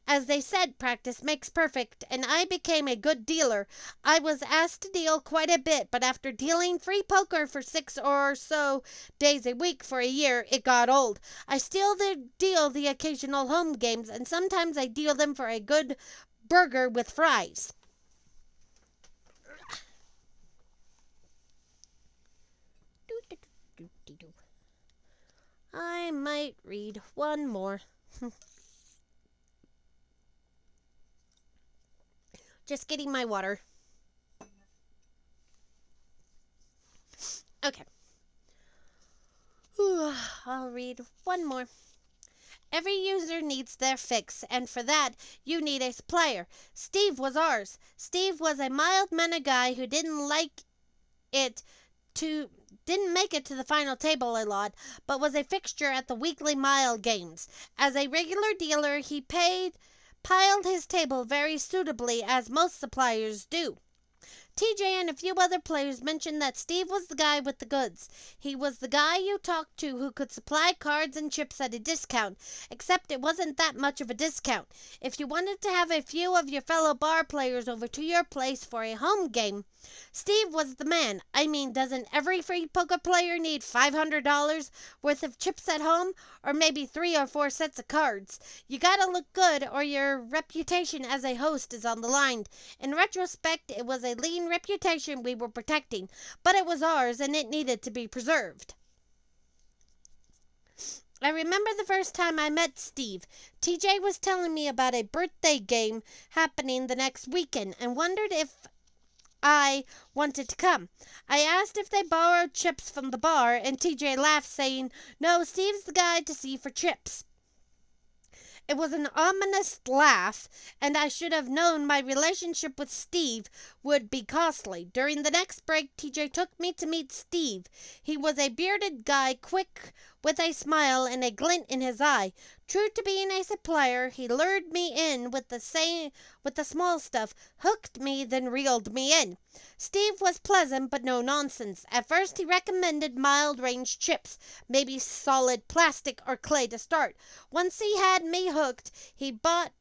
As they said, practice makes perfect, and I became a good dealer. I was asked to deal quite a bit, but after dealing free poker for 6 or so days a week for a year, it got old. I still deal the occasional home games, and sometimes I deal them for a good burger with fries. I might read one more. Just getting my water. Okay. I'll read one more. Every user needs their fix, and for that, you need a supplier. Steve was ours. Steve was a mild-mannered guy who didn't make it to the final table a lot, but was a fixture at the weekly mile games. As a regular dealer, he piled his table very suitably, as most suppliers do. TJ and a few other players mentioned that Steve was the guy with the goods. He was the guy you talked to who could supply cards and chips at a discount, except it wasn't that much of a discount. If you wanted to have a few of your fellow bar players over to your place for a home game, Steve was the man. I mean, doesn't every free poker player need $500 worth of chips at home, or maybe 3 or 4 sets of cards? You gotta look good, or your reputation as a host is on the line. In retrospect, it was a lean reputation we were protecting, but it was ours and it needed to be preserved. I remember the first time I met Steve. TJ was telling me about a birthday game happening the next weekend and wondered if I wanted to come. I asked if they borrowed chips from the bar, and TJ laughed, saying, "No, Steve's the guy to see for chips." It was an ominous laugh, and I should have known my relationship with Steve would be costly. During the next break, TJ took me to meet Steve. He was a bearded guy, quick with a smile and a glint in his eye. True to being a supplier, he lured me in with the small stuff, hooked me, then reeled me in. Steve was pleasant but no nonsense. At first he recommended mild range chips, maybe solid plastic or clay to start. Once he had me hooked, he bought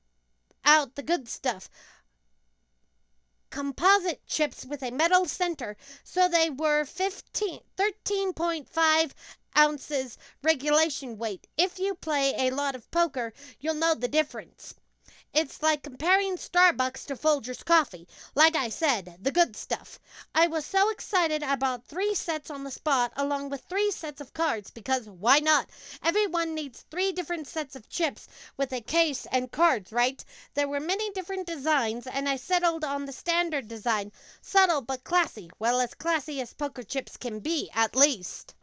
out the good stuff. Composite chips with a metal center, so they were 13.5 ounces regulation weight. If you play a lot of poker, you'll know the difference. It's like comparing Starbucks to Folgers coffee. Like I said, the good stuff. I was so excited I bought 3 sets on the spot along with 3 sets of cards because why not? Everyone needs 3 different sets of chips with a case and cards, right? There were many different designs and I settled on the standard design. Subtle but classy. Well, as classy as poker chips can be, at least.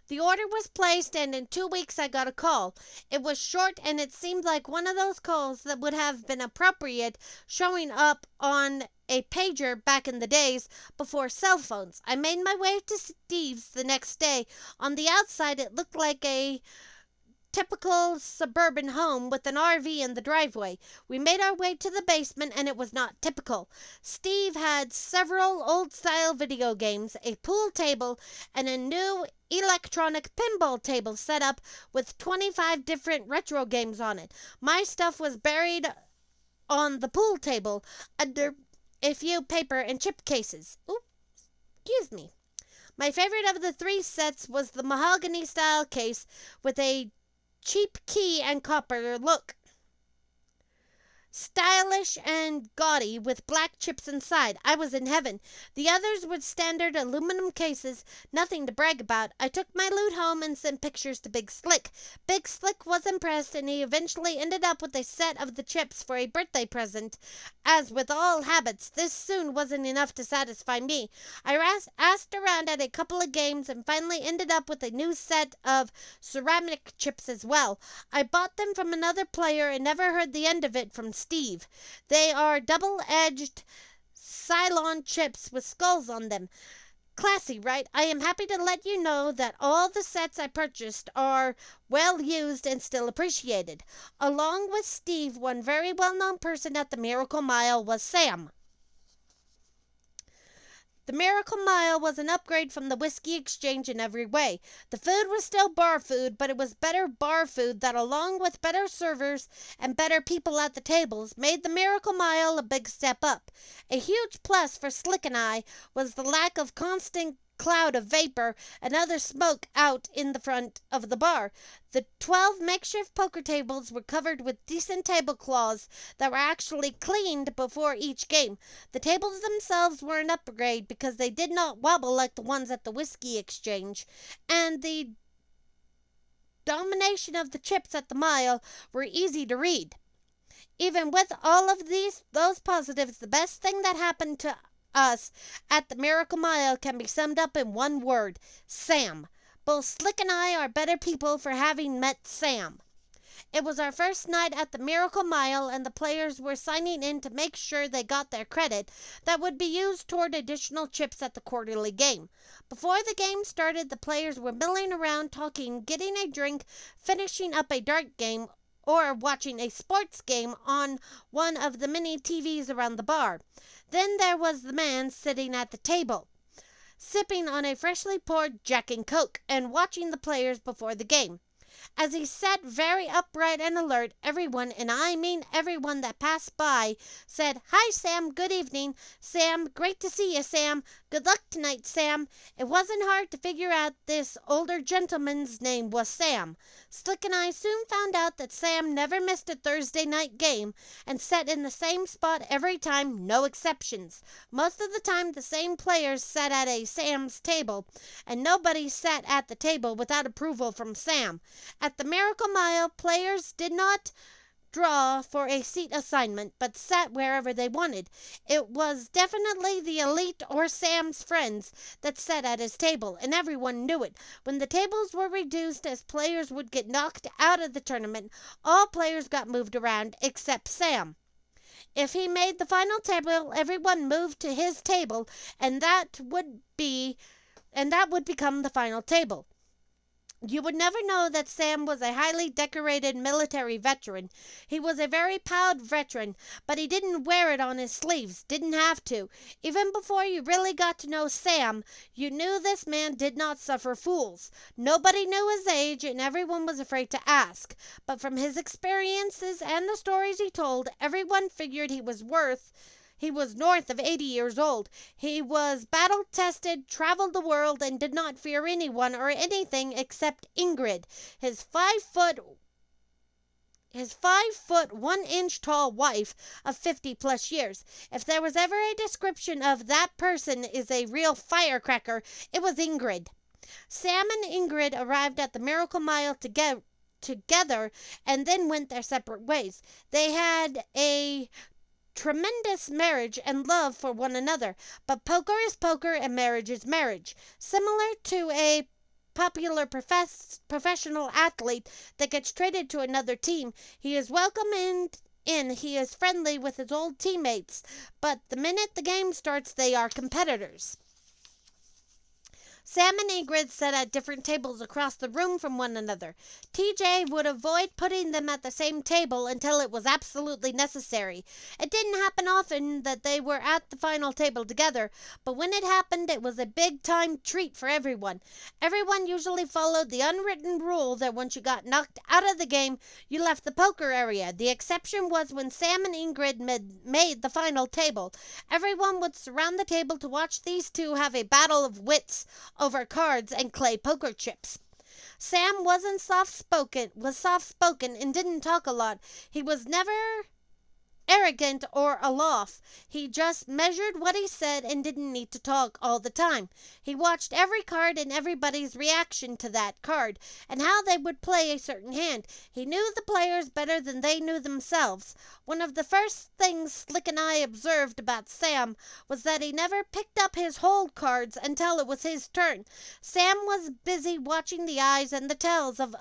The order was placed and in 2 weeks I got a call. It was short and it seemed like one of those calls that would have been appropriate showing up on a pager back in the days before cell phones. I made my way to Steve's the next day. On the outside it looked like a typical suburban home with an RV in the driveway. We made our way to the basement and it was not typical. Steve had several old-style video games, a pool table, and a new electronic pinball table set up with 25 different retro games on it. My stuff was buried on the pool table under a few paper and chip cases. Oops, excuse me. My favorite of the 3 sets was the mahogany-style case with a cheap key and copper look. Stylish and gaudy with black chips inside. I was in heaven. The others were standard aluminum cases, nothing to brag about. I took my loot home and sent pictures to Big Slick. Big Slick was impressed and he eventually ended up with a set of the chips for a birthday present. As with all habits, this soon wasn't enough to satisfy me. I asked around at a couple of games and finally ended up with a new set of ceramic chips as well. I bought them from another player and never heard the end of it from Steve. They are double-edged Cylon chips with skulls on them. Classy, right? I am happy to let you know that all the sets I purchased are well used and still appreciated. Along with Steve, one very well-known person at the Miracle Mile was Sam. The Miracle Mile was an upgrade from the Whiskey Exchange in every way. The food was still bar food, but it was better bar food that, along with better servers and better people at the tables, made the Miracle Mile a big step up. A huge plus for Slick and I was the lack of constant cloud of vapor and other smoke out in the front of the bar. The 12 makeshift poker tables were covered with decent tablecloths that were actually cleaned before each game. The tables themselves were an upgrade because they did not wobble like the ones at the Whiskey Exchange, and the domination of the chips at the Mile were easy to read. Even with all of those positives, the best thing that happened to us at the Miracle Mile can be summed up in one word: Sam. Both Slick and I are better people for having met Sam. It was our first night at the Miracle Mile and the players were signing in to make sure they got their credit that would be used toward additional chips at the quarterly game. Before the game started, the players were milling around talking, getting a drink, finishing up a dart game, or watching a sports game on one of the many TVs around the bar. Then there was the man sitting at the table, sipping on a freshly poured Jack and Coke and watching the players before the game. As he sat very upright and alert, everyone, and I mean everyone that passed by, said, "Hi, Sam, good evening. Sam, great to see you, Sam. Good luck tonight, Sam." It wasn't hard to figure out this older gentleman's name was Sam. Slick and I soon found out that Sam never missed a Thursday night game and sat in the same spot every time, no exceptions. Most of the time, the same players sat at a Sam's table, and nobody sat at the table without approval from Sam. At the Miracle Mile, players did not draw for a seat assignment, but sat wherever they wanted. It was definitely the elite or Sam's friends that sat at his table, and everyone knew it. When the tables were reduced as players would get knocked out of the tournament, all players got moved around except Sam. If he made the final table, everyone moved to his table, and that would become the final table. You would never know that Sam was a highly decorated military veteran. He was a very proud veteran, but he didn't wear it on his sleeves, didn't have to. Even before you really got to know Sam, you knew this man did not suffer fools. Nobody knew his age, and everyone was afraid to ask. But from his experiences and the stories he told, everyone figured he was north of 80 years old. He was battle tested, traveled the world, and did not fear anyone or anything except Ingrid, his 5 foot 1 inch tall wife of 50 plus years. If there was ever a description of that person is a real firecracker, it was Ingrid. Sam and Ingrid arrived at the Miracle Mile together and then went their separate ways. They had a tremendous marriage and love for one another, but poker is poker and marriage is marriage. Similar to a popular professional athlete that gets traded to another team, he is welcome in, he is friendly with his old teammates, but the minute the game starts, they are competitors. Sam and Ingrid sat at different tables across the room from one another. TJ would avoid putting them at the same table until it was absolutely necessary. It didn't happen often that they were at the final table together, but when it happened, it was a big-time treat for everyone. Everyone usually followed the unwritten rule that once you got knocked out of the game, you left the poker area. The exception was when Sam and Ingrid made the final table. Everyone would surround the table to watch these two have a battle of wits over cards and clay poker chips. Sam was soft-spoken and didn't talk a lot. He was never arrogant or aloof. He just measured what he said and didn't need to talk all the time. He watched every card and everybody's reaction to that card and how they would play a certain hand. He knew the players better than they knew themselves. One of the first things Slick and I observed about Sam was that he never picked up his hold cards until it was his turn. Sam was busy watching the eyes and the tails of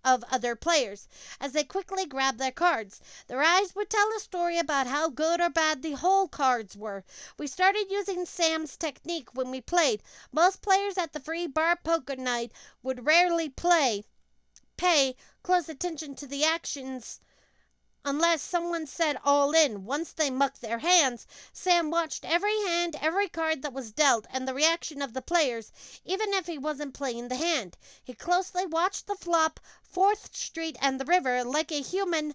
other players as they quickly grabbed their cards. Their eyes would tell a story about how good or bad the whole cards were. We started using Sam's technique when we played. Most players at the free bar poker night would rarely pay close attention to the actions unless someone said all in. Once they mucked their hands, Sam watched every hand, every card that was dealt, and the reaction of the players, even if he wasn't playing the hand. He closely watched the flop, 4th Street, and the river like a human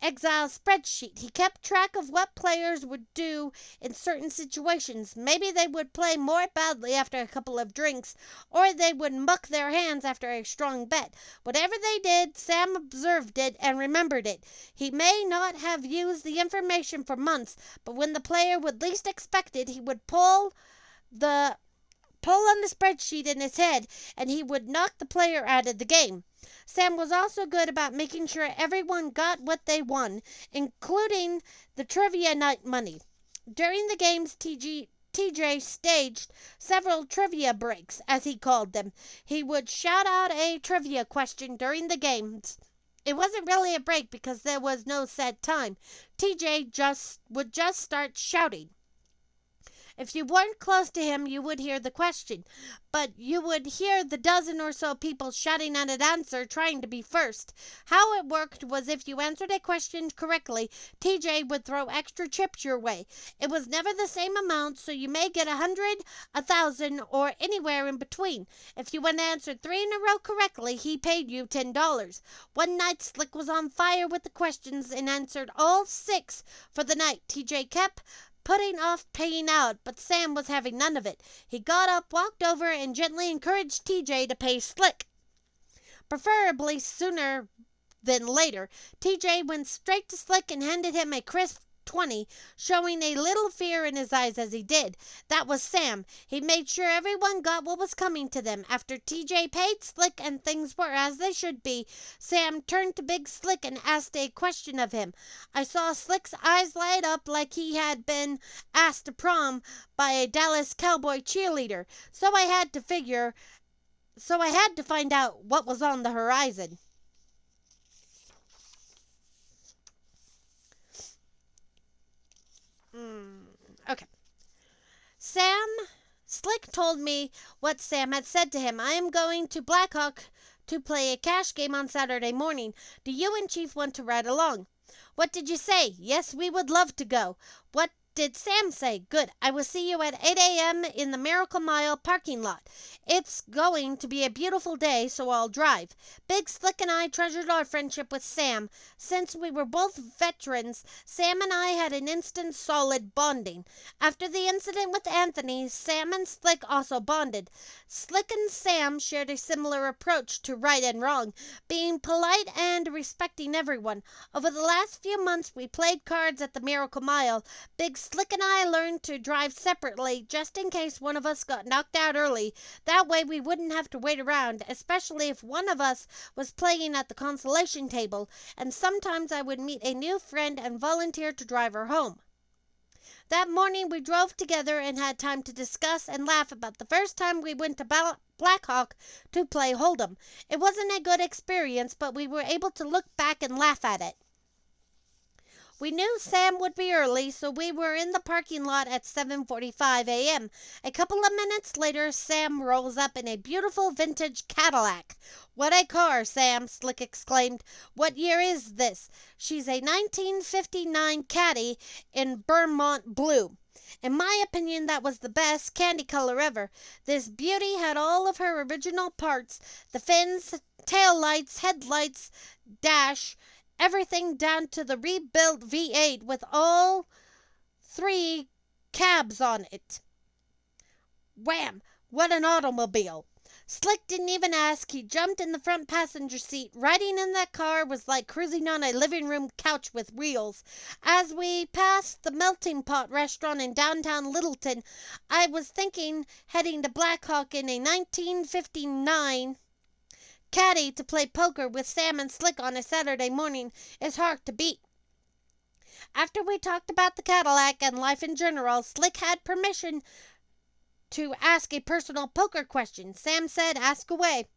Excel spreadsheet. He kept track of what players would do in certain situations. Maybe they would play more badly after a couple of drinks, or they would muck their hands after a strong bet. Whatever they did, Sam observed it and remembered it. He may not have used the information for months, but when the player would least expect it, he would pull on the spreadsheet in his head, and he would knock the player out of the game. Sam was also good about making sure everyone got what they won, including the trivia night money. During the games, TJ staged several trivia breaks, as he called them. He would shout out a trivia question during the games. It wasn't really a break because there was no set time. TJ would just start shouting. If you weren't close to him, you would hear the question, but you would hear the dozen or so people shouting out an answer, trying to be first. How it worked was if you answered a question correctly, TJ would throw extra chips your way. It was never the same amount, so you may get 100, 1,000, or anywhere in between. If you went answered 3 in a row correctly, he paid you $10. One night, Slick was on fire with the questions and answered all 6 for the night. TJ kept putting off paying out, but Sam was having none of it. He got up, walked over, and gently encouraged TJ to pay Slick. Preferably sooner than later. TJ went straight to Slick and handed him a crisp 20, showing a little fear in his eyes as he did. That was Sam. He made sure everyone got what was coming to them. After TJ paid Slick and things were as they should be, Sam turned to Big Slick and asked a question of him. I saw Slick's eyes light up like he had been asked to prom by a Dallas Cowboy cheerleader. So I had to find out what was on the horizon. Okay. Slick Chief told me what Sam had said to him. I am going to Blackhawk to play a cash game on Saturday morning. Do you and Chief want to ride along?" "What did you say?" "Yes, we would love to go." "What did Sam say?" "Good. I will see you at 8 a.m. in the Miracle Mile parking lot. It's going to be a beautiful day, so I'll drive." Big Slick and I treasured our friendship with Sam. Since we were both veterans, Sam and I had an instant solid bonding. After the incident with Anthony, Sam and Slick also bonded. Slick and Sam shared a similar approach to right and wrong, being polite and respecting everyone. Over the last few months, we played cards at the Miracle Mile. Big Slick and I learned to drive separately just in case one of us got knocked out early. That way we wouldn't have to wait around, especially if one of us was playing at the consolation table, and sometimes I would meet a new friend and volunteer to drive her home. That morning we drove together and had time to discuss and laugh about the first time we went to Blackhawk to play Hold'em. It wasn't a good experience, but we were able to look back and laugh at it. We knew Sam would be early, so we were in the parking lot at 7:45 a.m. A couple of minutes later, Sam rolls up in a beautiful vintage Cadillac. "What a car, Sam!" Slick exclaimed. "What year is this?" "She's a 1959 Caddy in Vermont blue. In my opinion, that was the best candy color ever. This beauty had all of her original parts, the fins, tail lights, headlights, dash, everything down to the rebuilt V8 with all three cabs on it. Wham! What an automobile!" Slick didn't even ask. He jumped in the front passenger seat. Riding in that car was like cruising on a living room couch with wheels. As we passed the Melting Pot restaurant in downtown Littleton, I was thinking heading to Blackhawk in a 1959 Caddy to play poker with Sam and Slick on a Saturday morning is hard to beat. After we talked about the Cadillac and life in general, Slick had permission to ask a personal poker question. Sam said, "Ask away."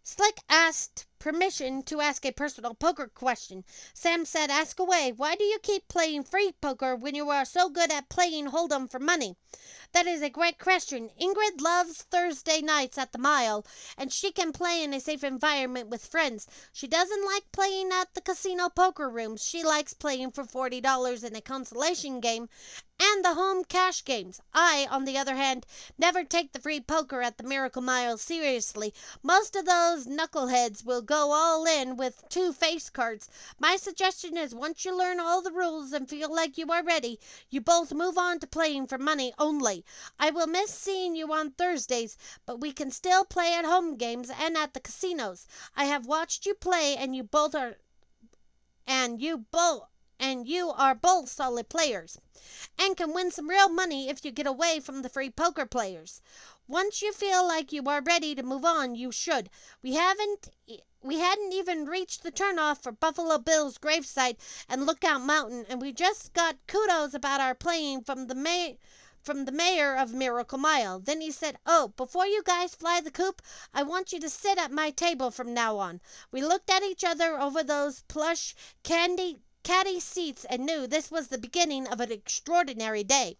Slick asked permission to ask a personal poker question. Sam said, "Ask away. Why do you keep playing free poker when you are so good at playing Hold'em for money?" "That is a great question. Ingrid loves Thursday nights at the Mile, and she can play in a safe environment with friends. She doesn't like playing at the casino poker rooms. She likes playing for $40 in a consolation game and the home cash games. I, on the other hand, never take the free poker at the Miracle Mile seriously. Most of those knuckleheads will go all in with 2 face cards. My suggestion is once you learn all the rules and feel like you are ready, you both move on to playing for money only. I will miss seeing you on Thursdays, but we can still play at home games and at the casinos. I have watched you play and you are both solid players and can win some real money if you get away from the free poker players. Once you feel like you are ready to move on, you should. We hadn't even reached the turnoff for Buffalo Bill's gravesite and Lookout Mountain, and we just got kudos about our playing from the mayor of Miracle Mile. Then he said, 'Oh, before you guys fly the coop, I want you to sit at my table from now on.' We looked at each other over those plush caddy seats and knew this was the beginning of an extraordinary day.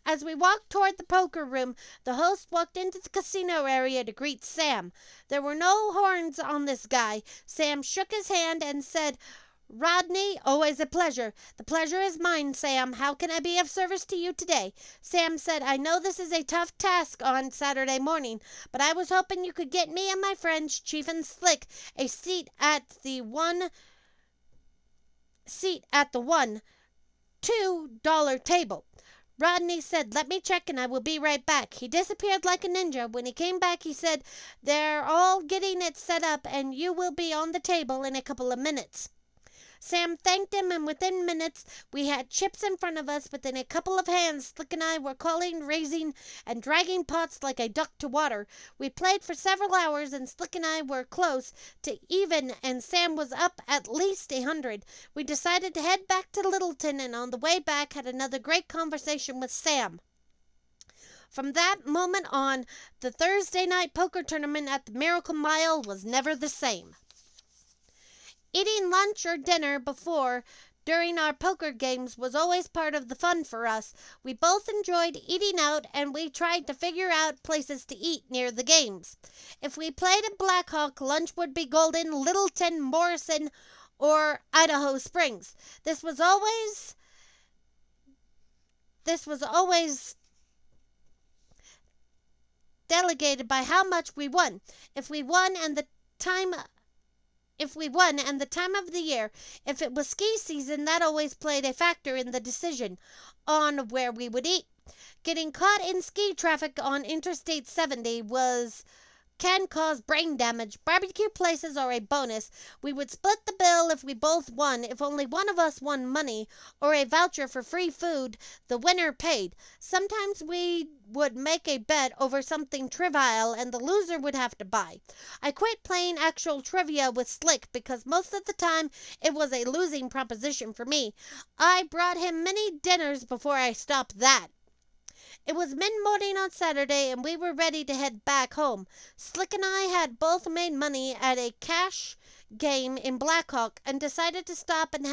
As we walked toward the poker room, the host walked into the casino area to greet Sam. There were no horns on this guy. Sam shook his hand and said, 'Rodney, always a pleasure.' 'The pleasure is mine, Sam. How can I be of service to you today?' Sam said, 'I know this is a tough task on Saturday morning, but I was hoping you could get me and my friends, Chief and Slick, a seat at the $2 table.' Rodney said, 'Let me check and I will be right back.' He disappeared like a ninja. When he came back, he said, 'They're all getting it set up and you will be on the table in a couple of minutes.' Sam thanked him, and within minutes we had chips in front of us. Within a couple of hands, Slick and I were calling, raising, and dragging pots like a duck to water. We played for several hours, and Slick and I were close to even, and Sam was up at least 100. We decided to head back to Littleton, and on the way back had another great conversation with Sam. From that moment on, the Thursday night poker tournament at the Miracle Mile was never the same. Eating lunch or dinner before during our poker games was always part of the fun for us. We both enjoyed eating out, and we tried to figure out places to eat near the games. If we played at Blackhawk, lunch would be Golden, Littleton, Morrison, or Idaho Springs. This was always delegated by how much we won. If we won and the time of the year, if it was ski season, that always played a factor in the decision on where we would eat. Getting caught in ski traffic on Interstate 70 can cause brain damage. Barbecue places are a bonus. We would split the bill if we both won. If only one of us won money or a voucher for free food, the winner paid. Sometimes we would make a bet over something trivial and the loser would have to buy. I quit playing actual trivia with Slick because most of the time it was a losing proposition for me. I brought him many dinners before I stopped that. It was mid-morning on Saturday, and we were ready to head back home. Slick and I had both made money at a cash game in Blackhawk and decided to stop and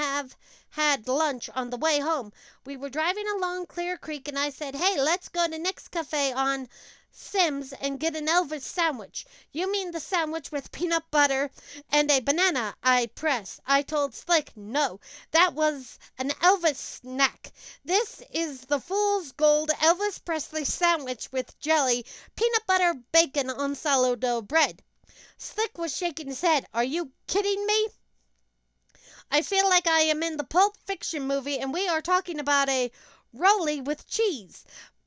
had lunch on the way home. We were driving along Clear Creek, and I said, "Hey, let's go to Nick's Cafe on Sims and get an Elvis sandwich." "You mean the sandwich with peanut butter and a banana?" I pressed. I told Slick, "No, that was an Elvis snack. This is the Fool's Gold Elvis Presley sandwich with jelly, peanut butter, bacon on sourdough bread." Slick was shaking his head. "Are you kidding me? I feel like I am in the Pulp Fiction movie and we are talking about a rollie with cheese.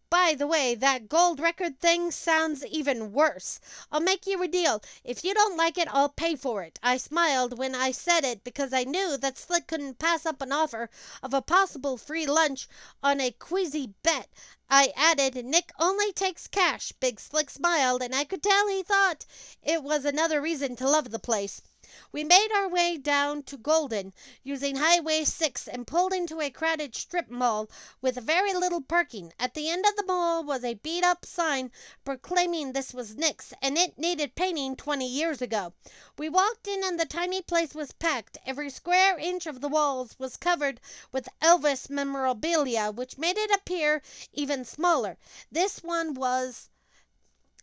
By the way, that gold record thing sounds even worse. I'll make you a deal. If you don't like it, I'll pay for it." I smiled when I said it because I knew that Slick couldn't pass up an offer of a possible free lunch on a queasy bet. I added, "Nick only takes cash." Big Slick smiled, and I could tell he thought it was another reason to love the place. We made our way down to Golden using Highway 6 and pulled into a crowded strip mall with very little parking. At the end of the mall was a beat-up sign proclaiming this was Nick's, and it needed painting 20 years ago. We walked in and the tiny place was packed. Every square inch of the walls was covered with Elvis memorabilia, which made it appear even smaller.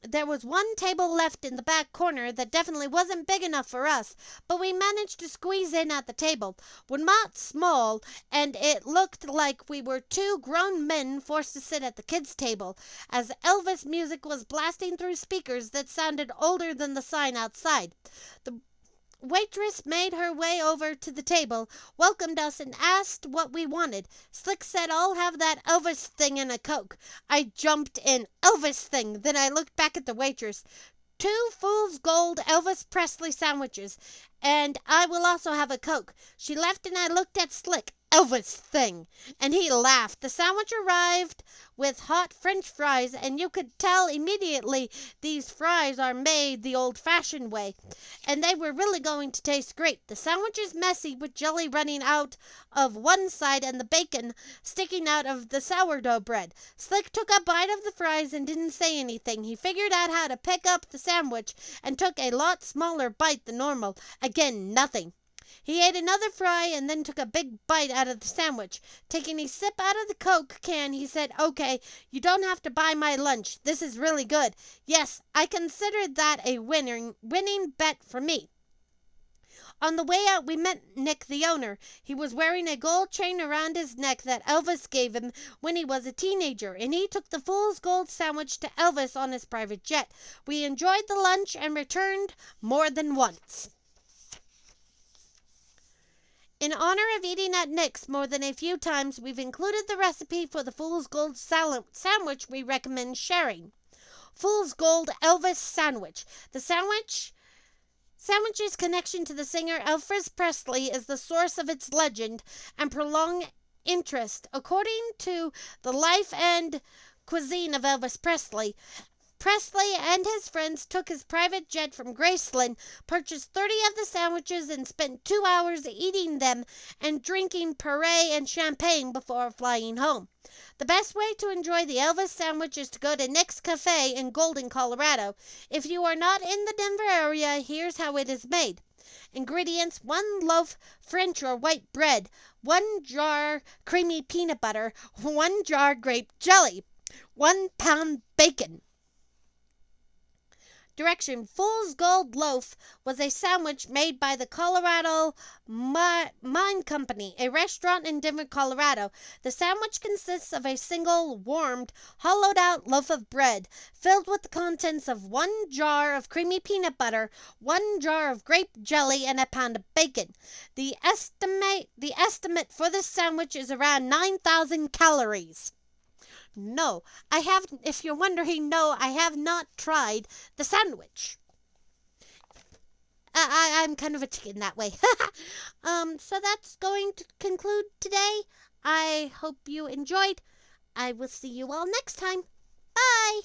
There was one table left in the back corner that definitely wasn't big enough for us, but we managed to squeeze in at the table. We're not small, and it looked like we were two grown men forced to sit at the kids' table, as Elvis music was blasting through speakers that sounded older than the sign outside. The waitress made her way over to the table, welcomed us, and asked what we wanted. Slick said, "I'll have that Elvis thing and a Coke." I jumped in. "Elvis thing." Then I looked back at the waitress. "2 Fool's Gold Elvis Presley sandwiches, and I will also have a Coke." She left and I looked at Slick. "Elvis thing," and he laughed. The sandwich arrived with hot French fries, and you could tell immediately these fries are made the old-fashioned way, and they were really going to taste great. The sandwich is messy with jelly running out of one side and the bacon sticking out of the sourdough bread. Slick took a bite of the fries and didn't say anything. He figured out how to pick up the sandwich and took a lot smaller bite than normal. Again, nothing. He ate another fry and then took a big bite out of the sandwich. Taking a sip out of the Coke can, he said, "Okay, you don't have to buy my lunch. This is really good." Yes, I considered that a winning bet for me. On the way out, we met Nick, the owner. He was wearing a gold chain around his neck that Elvis gave him when he was a teenager, and he took the Fool's Gold sandwich to Elvis on his private jet. We enjoyed the lunch and returned more than once. In honor of eating at Nick's more than a few times, we've included the recipe for the Fool's Gold sandwich we recommend sharing. Fool's Gold Elvis Sandwich. The sandwich's connection to the singer Elvis Presley is the source of its legend and prolonged interest. According to the life and cuisine of Elvis Presley, Presley and his friends took his private jet from Graceland, purchased 30 of the sandwiches, and spent 2 hours eating them and drinking Perrier and champagne before flying home. The best way to enjoy the Elvis sandwich is to go to Nick's Cafe in Golden, Colorado. If you are not in the Denver area, here's how it is made. Ingredients: 1 loaf French or white bread, 1 jar creamy peanut butter, 1 jar grape jelly, 1 pound bacon. Direction: Fool's Gold Loaf was a sandwich made by the Colorado Mine Company, a restaurant in Denver, Colorado. The sandwich consists of a single warmed, hollowed-out loaf of bread filled with the contents of 1 jar of creamy peanut butter, 1 jar of grape jelly, and a pound of bacon. The estimate for this sandwich is around 9,000 calories. No, I haven't. If you're wondering, no, I have not tried the sandwich. I'm kind of a chicken that way. So that's going to conclude today. I hope you enjoyed. I will see you all next time. Bye.